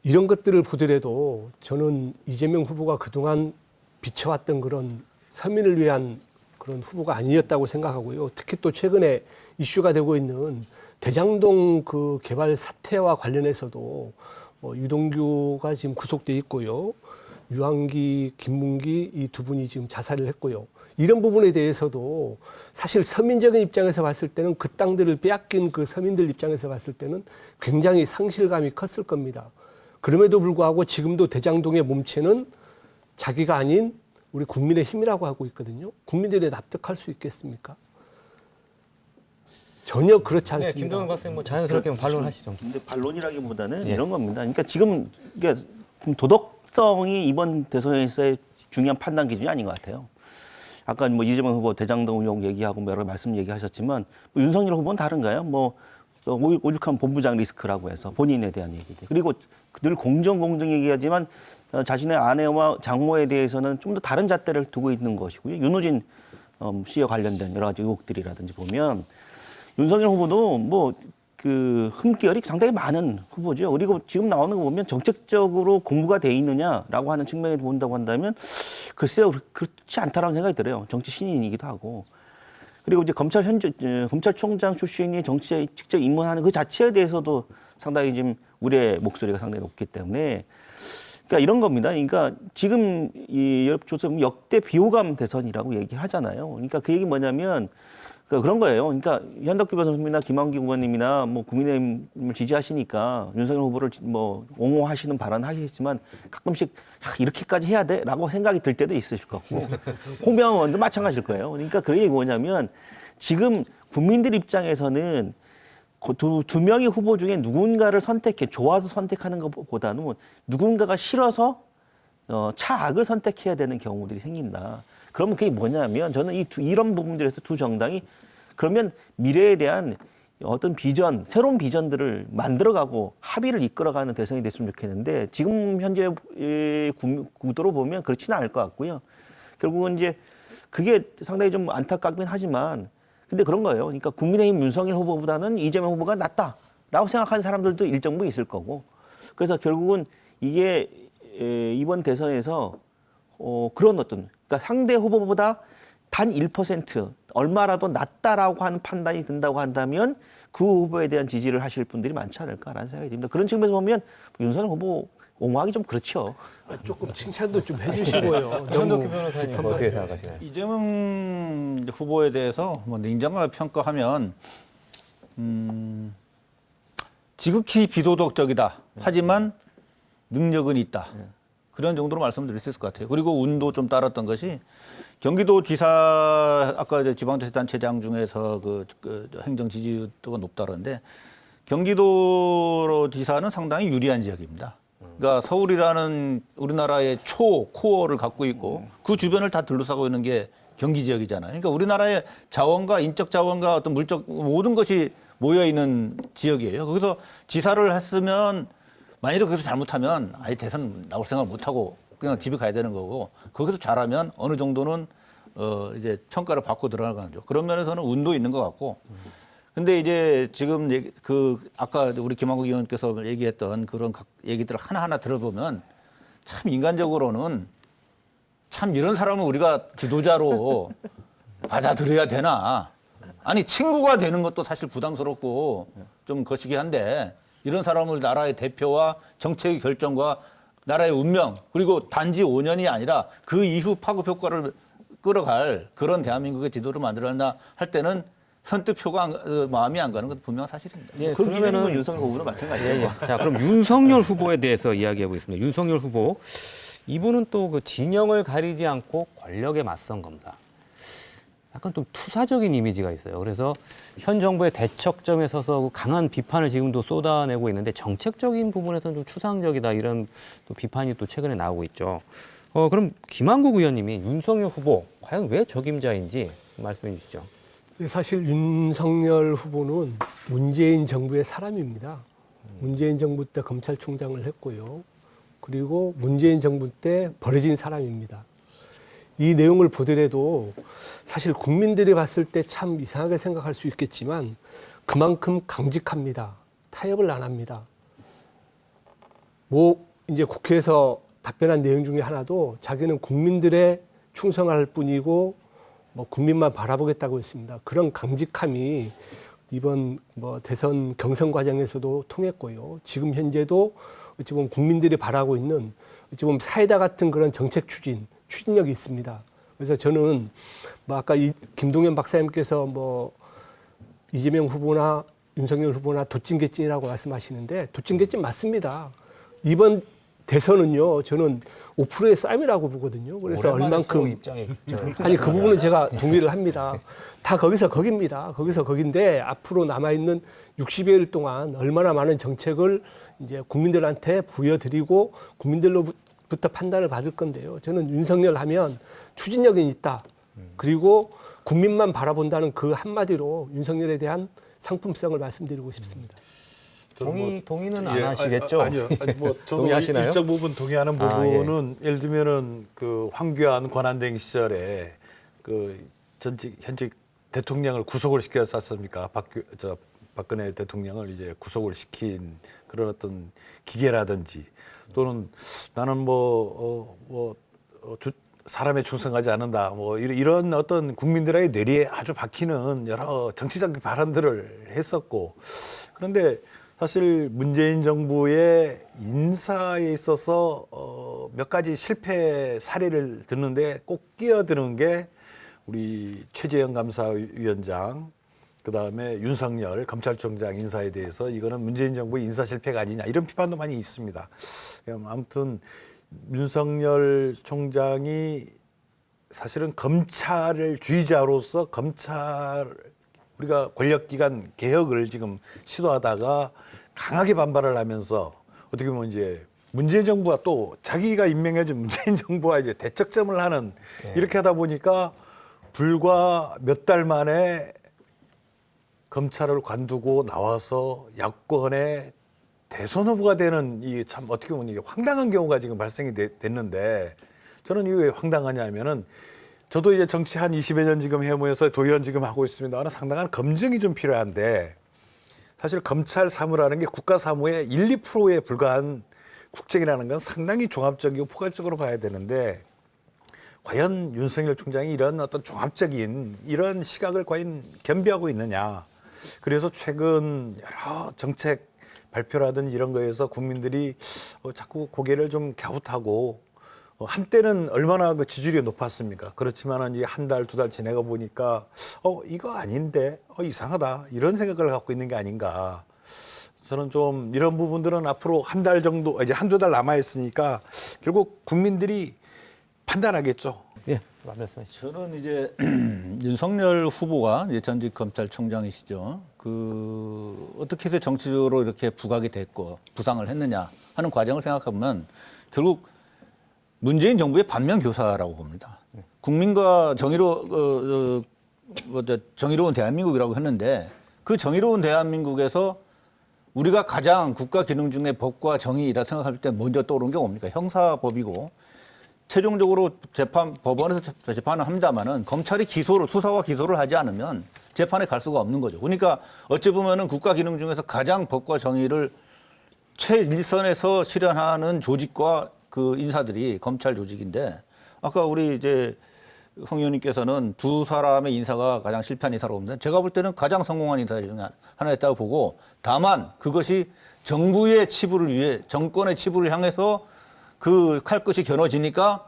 이런 것들을 보더라도 저는 이재명 후보가 그동안 비춰왔던 그런 서민을 위한 그런 후보가 아니었다고 생각하고요. 특히 또 최근에 이슈가 되고 있는 대장동 개발 사태와 관련해서도 유동규가 지금 구속돼 있고요. 유한기, 김문기 이 두 분이 지금 자살을 했고요. 이런 부분에 대해서도 사실 서민적인 입장에서 봤을 때는 그 땅들을 빼앗긴 서민들 입장에서 봤을 때는 굉장히 상실감이 컸을 겁니다. 그럼에도 불구하고 지금도 대장동의 몸체는 자기가 아닌 우리 국민의힘이라고 하고 있거든요. 국민들이 납득할 수 있겠습니까? 전혀 그렇지 않습니다. 네, 김동연 박사님 자연스럽게 반론하시죠. 근데 반론이라기보다는 예. 이런 겁니다. 그러니까 지금 도덕성이 이번 대선에서의 중요한 판단 기준이 아닌 것 같아요. 아까 이재명 후보 대장동 운용 얘기하고 여러 말씀 얘기하셨지만 윤석열 후보는 다른가요? 오죽한 본부장 리스크라고 해서 본인에 대한 얘기들. 그리고 늘 공정 얘기하지만 자신의 아내와 장모에 대해서는 좀 더 다른 잣대를 두고 있는 것이고요. 윤호진 씨와 관련된 여러 가지 의혹들이라든지 보면 윤석열 후보도 흠결이 상당히 많은 후보죠. 그리고 지금 나오는 거 보면 정책적으로 공부가 돼 있느냐라고 하는 측면에 본다고 한다면 글쎄요, 그렇지 않다라는 생각이 들어요. 정치 신인이기도 하고. 그리고 이제 검찰총장 출신이 정치에 직접 입문하는 그 자체에 대해서도 상당히 지금 우리의 목소리가 상당히 높기 때문에 그러니까 이런 겁니다. 그러니까 지금 조선 역대 비호감 대선이라고 얘기를 하잖아요. 그러니까 그 얘기 뭐냐면 그런 거예요. 그러니까 현덕규 변호사님이나 김한기 의원님이나 국민의힘을 지지하시니까 윤석열 후보를 옹호하시는 발언 하시겠지만 가끔씩 이렇게까지 해야 돼라고 생각이 들 때도 있으실 것 같고 홍명환 의원도 마찬가지일 거예요. 그러니까 그 얘기 뭐냐면 지금 국민들 입장에서는 두 명의 후보 중에 누군가를 좋아서 선택하는 것보다는 누군가가 싫어서 차악을 선택해야 되는 경우들이 생긴다. 그러면 그게 뭐냐면 저는 이런 부분들에서 두 정당이 그러면 미래에 대한 어떤 비전, 새로운 비전들을 만들어가고 합의를 이끌어가는 대상이 됐으면 좋겠는데 지금 현재 구도로 보면 그렇지는 않을 것 같고요. 결국은 이제 그게 상당히 좀 안타깝긴 하지만 근데 그런 거예요. 그러니까 국민의힘 윤석열 후보보다는 이재명 후보가 낫다라고 생각하는 사람들도 일정 부분 있을 거고 그래서 결국은 이게 이번 대선에서 그런 어떤 그러니까 상대 후보보다 단 1% 얼마라도 낫다라고 하는 판단이 든다고 한다면 그 후보에 대한 지지를 하실 분들이 많지 않을까라는 생각이 듭니다. 그런 측면에서 보면 윤석열 후보 옹호하기 좀 그렇죠. 조금 칭찬도 좀 해주시고요. 현덕규 변호사님 어떻게 생각하시나요? 이재명 후보에 대해서 뭐 냉정하게 평가하면 지극히 비도덕적이다. 하지만 능력은 있다. 그런 정도로 말씀드릴 수 있을 것 같아요. 그리고 운도 좀 따랐던 것이 경기도지사 아까 지방자치단체장 중에서 그 행정 지지도가 높다 그러는데 경기도지사는 상당히 유리한 지역입니다. 그러니까 서울이라는 우리나라의 코어를 갖고 있고 그 주변을 다 둘러싸고 있는 게 경기 지역이잖아요. 그러니까 우리나라의 자원과 인적 자원과 어떤 물적 모든 것이 모여 있는 지역이에요. 거기서 지사를 했으면 만일에 거기서 잘못하면 아예 대선 나올 생각 못 하고 그냥 집에 가야 되는 거고 거기서 잘하면 어느 정도는 이제 평가를 받고 들어가는 거죠. 그런 면에서는 운도 있는 것 같고. 근데 이제 지금 아까 우리 김한국 의원께서 얘기했던 그런 얘기들을 하나하나 들어보면 참 인간적으로는 참 이런 사람은 우리가 지도자로 받아들여야 되나. 아니 친구가 되는 것도 사실 부담스럽고 좀 거시기 한데 이런 사람을 나라의 대표와 정책의 결정과 나라의 운명 그리고 단지 5년이 아니라 그 이후 파급 효과를 끌어갈 그런 대한민국의 지도를 만들어야 할 때는 선뜻 마음이 안 가는 건 분명한 사실입니다. 예, 그 그러면은 기준은 윤석열 후보도 마찬가지예요. 자, 그럼 윤석열 후보에 대해서 이야기해 보겠습니다. 윤석열 후보 이분은 또 그 진영을 가리지 않고 권력에 맞선 검사. 약간 좀 투사적인 이미지가 있어요. 그래서 현 정부의 대척점에 서서 강한 비판을 지금도 쏟아내고 있는데 정책적인 부분에서는 좀 추상적이다 이런 또 비판이 또 최근에 나오고 있죠. 그럼 김한국 의원님이 윤석열 후보 과연 왜 적임자인지 말씀해 주시죠. 사실 윤석열 후보는 문재인 정부의 사람입니다. 문재인 정부 때 검찰총장을 했고요. 그리고 문재인 정부 때 버려진 사람입니다. 이 내용을 보더라도 사실 국민들이 봤을 때 참 이상하게 생각할 수 있겠지만 그만큼 강직합니다. 타협을 안 합니다. 이제 국회에서 답변한 내용 중에 하나도 자기는 국민들의 충성할 뿐이고 국민만 바라보겠다고 했습니다. 그런 강직함이 이번 대선 경선 과정에서도 통했고요. 지금 현재도 어찌 보면 국민들이 바라고 있는 어찌 보면 사이다 같은 그런 정책 추진력이 있습니다. 그래서 저는 아까 김동연 박사님께서 이재명 후보나 윤석열 후보나 도찐개찐이라고 말씀하시는데 도찐개찐 맞습니다. 이번 대선은요, 저는 5%의 싸움이라고 보거든요. 그래서 얼만큼 아니 그 부분은 제가 동의를 합니다. 다 거기서 거기입니다. 거기서 거긴데 앞으로 남아 있는 60여일 동안 얼마나 많은 정책을 이제 국민들한테 부여드리고 국민들로부터 판단을 받을 건데요. 저는 윤석열 하면 추진력이 있다. 그리고 국민만 바라본다는 그 한마디로 윤석열에 대한 상품성을 말씀드리고 싶습니다. 동의는 안 하시겠죠? 아니요. 저도 동의하시나요? 일정 부분 동의하는 부분은 예를 들면은 그 황교안 권한대행 시절에 그 현직 대통령을 구속을 시켰지 않습니까? 박근혜 대통령을 이제 구속을 시킨 그런 어떤 기계라든지 또는 나는 사람에 충성하지 않는다. 이런 어떤 국민들의 뇌리에 아주 박히는 여러 정치적 발언들을 했었고 그런데 사실 문재인 정부의 인사에 있어서 몇 가지 실패 사례를 듣는데 꼭 끼어드는 게 우리 최재형 감사위원장 그다음에 윤석열 검찰총장 인사에 대해서 이거는 문재인 정부의 인사 실패가 아니냐 이런 비판도 많이 있습니다. 아무튼 윤석열 총장이 사실은 검찰을 주의자로서 우리가 권력기관 개혁을 지금 시도하다가 강하게 반발을 하면서 어떻게 보면 이제 문재인 정부가 또 자기가 임명해준 문재인 정부와 이제 대척점을 하는 이렇게 하다 보니까 불과 몇 달 만에 검찰을 관두고 나와서 야권의 대선 후보가 되는 이 참 어떻게 보면 이게 황당한 경우가 지금 발생이 됐는데 저는 이게 왜 황당하냐면은 저도 이제 정치 한 20여 년 지금 해오면서 도의원 지금 하고 있습니다만 상당한 검증이 좀 필요한데 사실 검찰 사무라는 게 국가 사무의 1, 2%에 불과한 국정이라는 건 상당히 종합적이고 포괄적으로 봐야 되는데 과연 윤석열 총장이 이런 어떤 종합적인 이런 시각을 과연 겸비하고 있느냐. 그래서 최근 여러 정책 발표라든지 이런 거에서 국민들이 자꾸 고개를 좀 갸웃하고 한때는 얼마나 그 지지율이 높았습니까? 그렇지만은 이제 한 달, 두 달 지내가 보니까 이거 아닌데 이상하다 이런 생각을 갖고 있는 게 아닌가. 저는 좀 이런 부분들은 앞으로 한 달 정도 이제 한두 달 남아 있으니까 결국 국민들이 판단하겠죠. 예, 말씀하시죠. 저는 이제 윤석열 후보가 이제 전직 검찰총장이시죠. 그 어떻게 해서 정치적으로 이렇게 부각이 됐고 부상을 했느냐 하는 과정을 생각하면 결국 문재인 정부의 반면 교사라고 봅니다. 국민과 정의로운 대한민국이라고 했는데 그 정의로운 대한민국에서 우리가 가장 국가 기능 중에 법과 정의라 생각할 때 먼저 떠오르는 게 뭡니까? 형사법이고 최종적으로 법원에서 재판을 합니다마는 검찰이 수사와 기소를 하지 않으면 재판에 갈 수가 없는 거죠. 그러니까 어찌 보면은 국가 기능 중에서 가장 법과 정의를 최일선에서 실현하는 조직과 그 인사들이 검찰 조직인데 아까 우리 이제 홍 의원님께서는 두 사람의 인사가 가장 실패한 인사라고 봅니다. 제가 볼 때는 가장 성공한 인사 중에 하나였다고 보고 다만 그것이 정부의 치부를 위해 정권의 치부를 향해서 그 칼끝이 겨눠지니까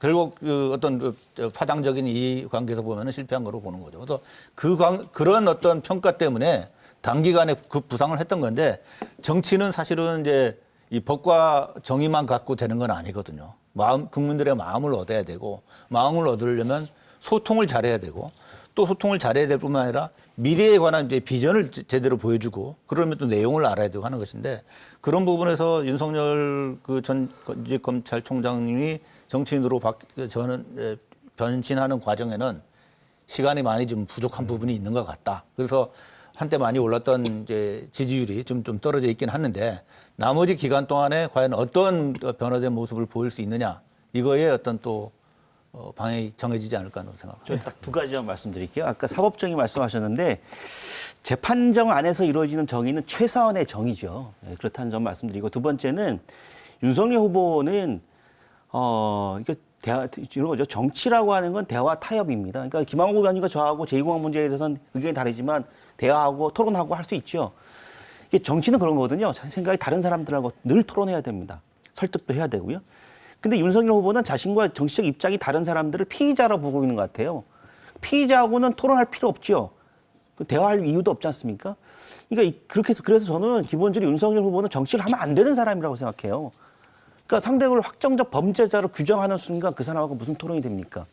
결국 그 어떤 파장적인 이 관계에서 보면은 실패한 거로 보는 거죠. 그래서 그런 어떤 평가 때문에 단기간에 그 부상을 했던 건데 정치는 사실은 이제 이 법과 정의만 갖고 되는 건 아니거든요. 국민들의 마음을 얻어야 되고 마음을 얻으려면 소통을 잘해야 되고 또 소통을 잘해야 될 뿐만 아니라 미래에 관한 이제 비전을 제대로 보여주고 그러면 또 내용을 알아야 되고 하는 것인데 그런 부분에서 윤석열 그 전직 검찰총장님이 정치인으로 저는 변신하는 과정에는 시간이 많이 좀 부족한 부분이 있는 것 같다. 그래서 한때 많이 올랐던 이제 지지율이 좀 떨어져 있긴 하는데 나머지 기간 동안에 과연 어떤 변화된 모습을 보일 수 있느냐 이거에 어떤 또 방향이 정해지지 않을까 하는 생각합니다. 딱 두 가지만 말씀드릴게요. 아까 사법정의 말씀하셨는데 재판정 안에서 이루어지는 정의는 최소한의 정의죠. 네, 그렇다는 점 말씀드리고 두 번째는 윤석열 후보는 이게 이런 거죠. 정치라고 하는 건 대화 타협입니다. 그러니까 김한국 의원님과 저하고 제2공항 문제에 대해서는 의견이 다르지만 대화하고 토론하고 할 수 있죠. 이게 정치는 그런 거거든요. 생각이 다른 사람들하고 늘 토론해야 됩니다. 설득도 해야 되고요. 근데 윤석열 후보는 자신과 정치적 입장이 다른 사람들을 피의자로 보고 있는 것 같아요. 피의자하고는 토론할 필요 없죠. 대화할 이유도 없지 않습니까? 그러니까 그렇게 해서 그래서 저는 기본적으로 윤석열 후보는 정치를 하면 안 되는 사람이라고 생각해요. 그러니까 상대를 확정적 범죄자로 규정하는 순간 그 사람하고 무슨 토론이 됩니까?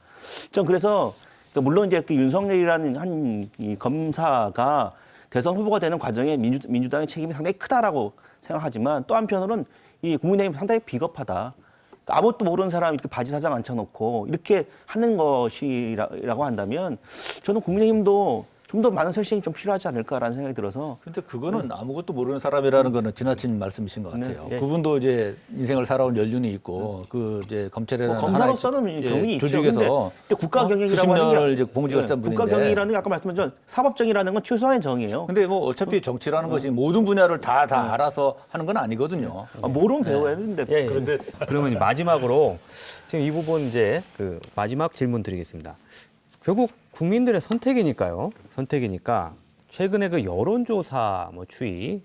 전 그래서 물론 이제 그 윤석열이라는 한 이 검사가 대선 후보가 되는 과정에 민주당의 책임이 상당히 크다라고 생각하지만 또 한편으로는 이 국민의힘이 상당히 비겁하다. 아무것도 모르는 사람 이렇게 바지 사장 앉혀놓고 이렇게 하는 것이라고 한다면 저는 국민의힘도 좀 더 많은 설득이 좀 필요하지 않을까라는 생각이 들어서. 근데 그거는 아무것도 모르는 사람이라는 거는 지나친 말씀이신 것 같아요. 네. 그분도 이제 인생을 살아온 연륜이 있고 그 이제 검찰이라는 검사로서는 경륜이 있죠. 조직에서 근데 국가 경영이라고 수십 하는 년을 이제 봉직을 했던 분인데. 국가 경영이라는 게 아까 말씀드린 사법정의라는 건 최소한의 정의예요. 근데 뭐 어차피 정치라는 것이 모든 분야를 다 알아서 하는 건 아니거든요. 모르면 배워야 되는데. 그런데 그러면 마지막으로 지금 이 부분 이제 그 마지막 질문 드리겠습니다. 결국 국민들의 선택이니까요. 선택이니까 최근에 그 여론조사 추이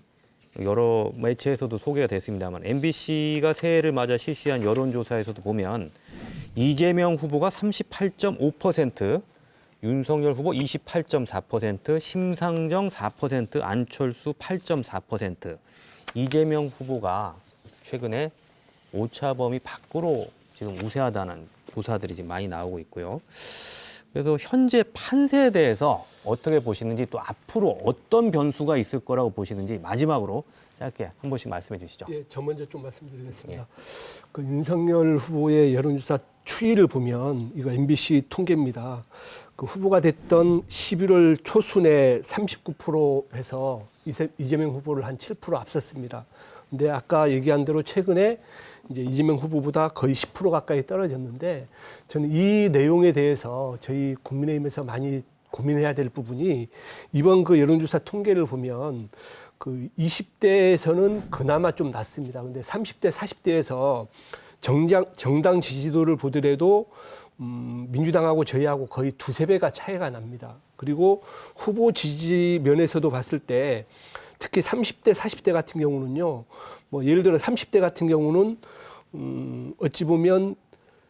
여러 매체에서도 소개가 됐습니다만 MBC가 새해를 맞아 실시한 여론조사에서도 보면 이재명 후보가 38.5%, 윤석열 후보 28.4%, 심상정 4%, 안철수 8.4%. 이재명 후보가 최근에 오차 범위 밖으로 지금 우세하다는 조사들이 지금 많이 나오고 있고요. 그래서 현재 판세에 대해서 어떻게 보시는지 또 앞으로 어떤 변수가 있을 거라고 보시는지 마지막으로 짧게 한 번씩 말씀해 주시죠. 예, 저 먼저 좀 말씀드리겠습니다. 그 윤석열 후보의 여론조사 추이를 보면 이거 MBC 통계입니다. 그 후보가 됐던 11월 초순에 39% 해서 이재명 후보를 한 7% 앞섰습니다. 근데 아까 얘기한 대로 최근에 이제 이재명 후보보다 거의 10% 가까이 떨어졌는데 저는 이 내용에 대해서 저희 국민의힘에서 많이 고민해야 될 부분이 이번 그 여론조사 통계를 보면 그 20대에서는 그나마 좀 낮습니다. 근데 30대, 40대에서 정당 지지도를 보더라도 민주당하고 저희하고 거의 두세 배가 차이가 납니다. 그리고 후보 지지 면에서도 봤을 때 특히 30대, 40대 같은 경우는요. 뭐 예를 들어 30대 같은 경우는 어찌 보면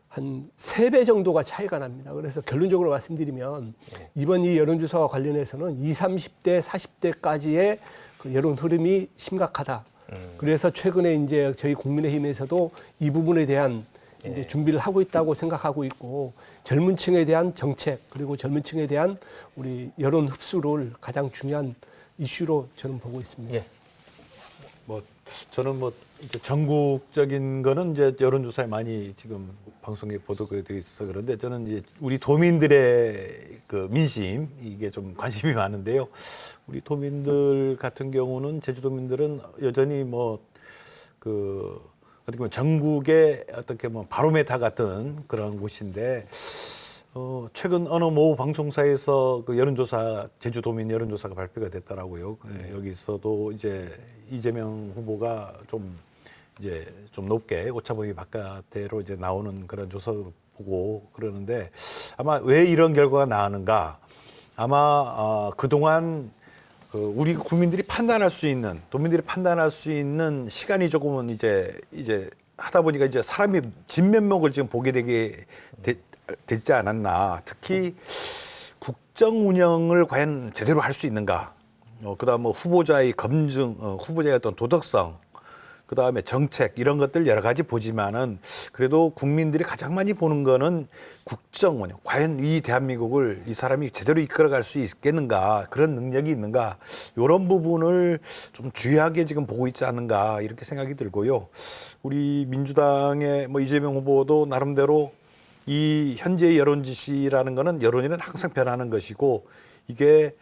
한 3배 정도가 차이가 납니다. 그래서 결론적으로 말씀드리면 이번 이 여론조사와 관련해서는 20, 30대, 40대까지의 그 여론 흐름이 심각하다. 그래서 최근에 이제 저희 국민의힘에서도 이 부분에 대한 이제 준비를 하고 있다고 생각하고 있고 젊은 층에 대한 정책 그리고 젊은 층에 대한 우리 여론 흡수를 가장 중요한 이슈로 저는 보고 있습니다. 예. 뭐 저는 뭐 이제 전국적인 거는 이제 여론조사에 많이 지금 방송에 보도가 되어 있어 그런데 저는 이제 우리 도민들의 그 민심 이게 좀 관심이 많은데요. 우리 도민들 같은 경우는 제주도민들은 여전히 뭐 그 어떻게 보면 전국의 어떻게 뭐 바로메타 같은 그런 곳인데 최근 어느 모 방송사에서 그 여론조사 제주도민 여론조사가 발표가 됐더라고요. 여기서도 이제 이재명 후보가 좀 이제 좀 높게 오차범위 바깥으로 이제 나오는 그런 조사를 보고 그러는데 아마 왜 이런 결과가 나오는가? 아마 그동안 우리 국민들이 판단할 수 있는 도민들이 판단할 수 있는 시간이 조금은 이제 하다 보니까 이제 사람이 진면목을 지금 보게 되지 않았나. 특히 국정 운영을 과연 제대로 할 수 있는가. 그다음 뭐 후보자의 검증, 후보자의 어떤 도덕성, 그다음에 정책 이런 것들 여러 가지 보지만은 그래도 국민들이 가장 많이 보는 거는 국정 운영. 과연 이 대한민국을 이 사람이 제대로 이끌어갈 수 있겠는가, 그런 능력이 있는가, 이런 부분을 좀 주의하게 지금 보고 있지 않는가 이렇게 생각이 들고요. 우리 민주당의 뭐 이재명 후보도 나름대로 이 현재의 여론 지시라는 거는 여론이는 항상 변하는 것이고 이게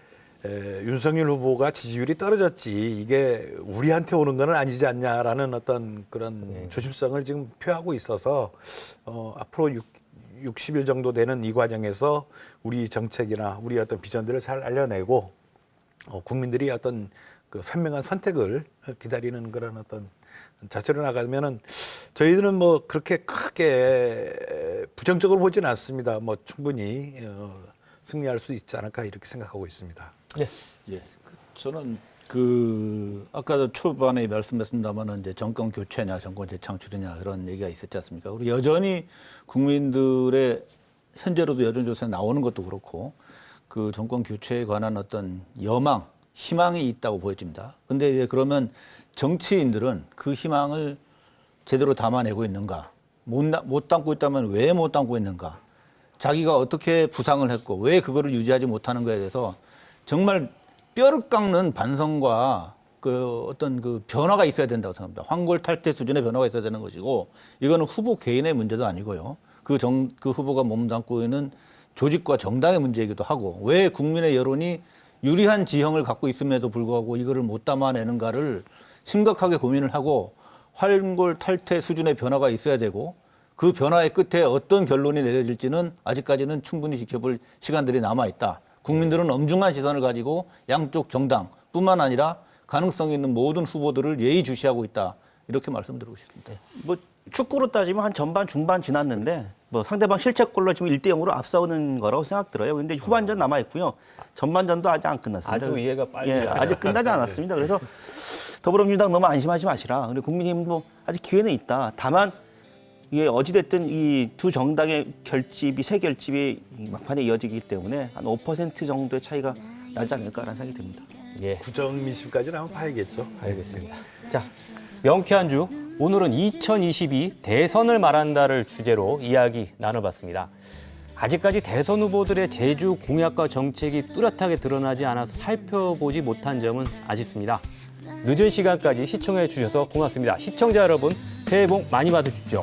윤석열 후보가 지지율이 떨어졌지 이게 우리한테 오는 건 아니지 않냐라는 어떤 그런 조심성을 지금 표하고 있어서 앞으로 60일 정도 되는 이 과정에서 우리 정책이나 우리 어떤 비전들을 잘 알려내고 국민들이 어떤 그 선명한 선택을 기다리는 그런 어떤 자체로 나가면은 저희들은 뭐 그렇게 크게 부정적으로 보지는 않습니다. 뭐 충분히 승리할 수 있지 않을까 이렇게 생각하고 있습니다. 예. 예. 저는 아까도 초반에 말씀했습니다만은 이제 정권 교체냐, 정권 재창출이냐 그런 얘기가 있었지 않습니까? 우리 여전히 국민들의 현재로도 여론조사에 나오는 것도 그렇고 그 정권 교체에 관한 어떤 여망, 희망이 있다고 보여집니다. 근데 이제 그러면 정치인들은 그 희망을 제대로 담아내고 있는가? 못 담고 있다면 왜 못 담고 있는가? 자기가 어떻게 부상을 했고 왜 그거를 유지하지 못하는 거에 대해서 정말 뼈를 깎는 반성과 그 어떤 그 변화가 있어야 된다고 생각합니다. 황골탈퇴 수준의 변화가 있어야 되는 것이고 이거는 후보 개인의 문제도 아니고요. 그 후보가 몸담고 있는 조직과 정당의 문제이기도 하고 왜 국민의 여론이 유리한 지형을 갖고 있음에도 불구하고 이거를 못 담아내는가를 심각하게 고민을 하고 황골탈퇴 수준의 변화가 있어야 되고 그 변화의 끝에 어떤 결론이 내려질지는 아직까지는 충분히 지켜볼 시간들이 남아있다. 국민들은 엄중한 시선을 가지고 양쪽 정당뿐만 아니라 가능성 있는 모든 후보들을 예의주시하고 있다. 이렇게 말씀드리고 싶습니다. 뭐 축구로 따지면 한 전반, 중반 지났는데 뭐 상대방 실책골로 지금 1대0으로 앞서는 거라고 생각 들어요. 그런데 후반전 남아 있고요. 전반전도 아직 안 끝났습니다. 아주 이해가 빨리. 예, 아직 끝나지 않았습니다. 그래서 더불어민주당 너무 안심하지 마시라. 그리고 국민의힘도 아직 기회는 있다. 다만 이게 어찌됐든 이 두 정당의 결집이 새 결집이 막판에 이어지기 때문에 한 5% 정도의 차이가 나지 않을까라는 생각이 듭니다. 예. 구정 민심까지는 한번 봐야겠죠. 알겠습니다. 자, 명쾌한 주 오늘은 2022 대선을 말한다를 주제로 이야기 나눠봤습니다. 아직까지 대선 후보들의 제주 공약과 정책이 뚜렷하게 드러나지 않아서 살펴보지 못한 점은 아쉽습니다. 늦은 시간까지 시청해 주셔서 고맙습니다. 시청자 여러분, 새해 복 많이 받으십시오.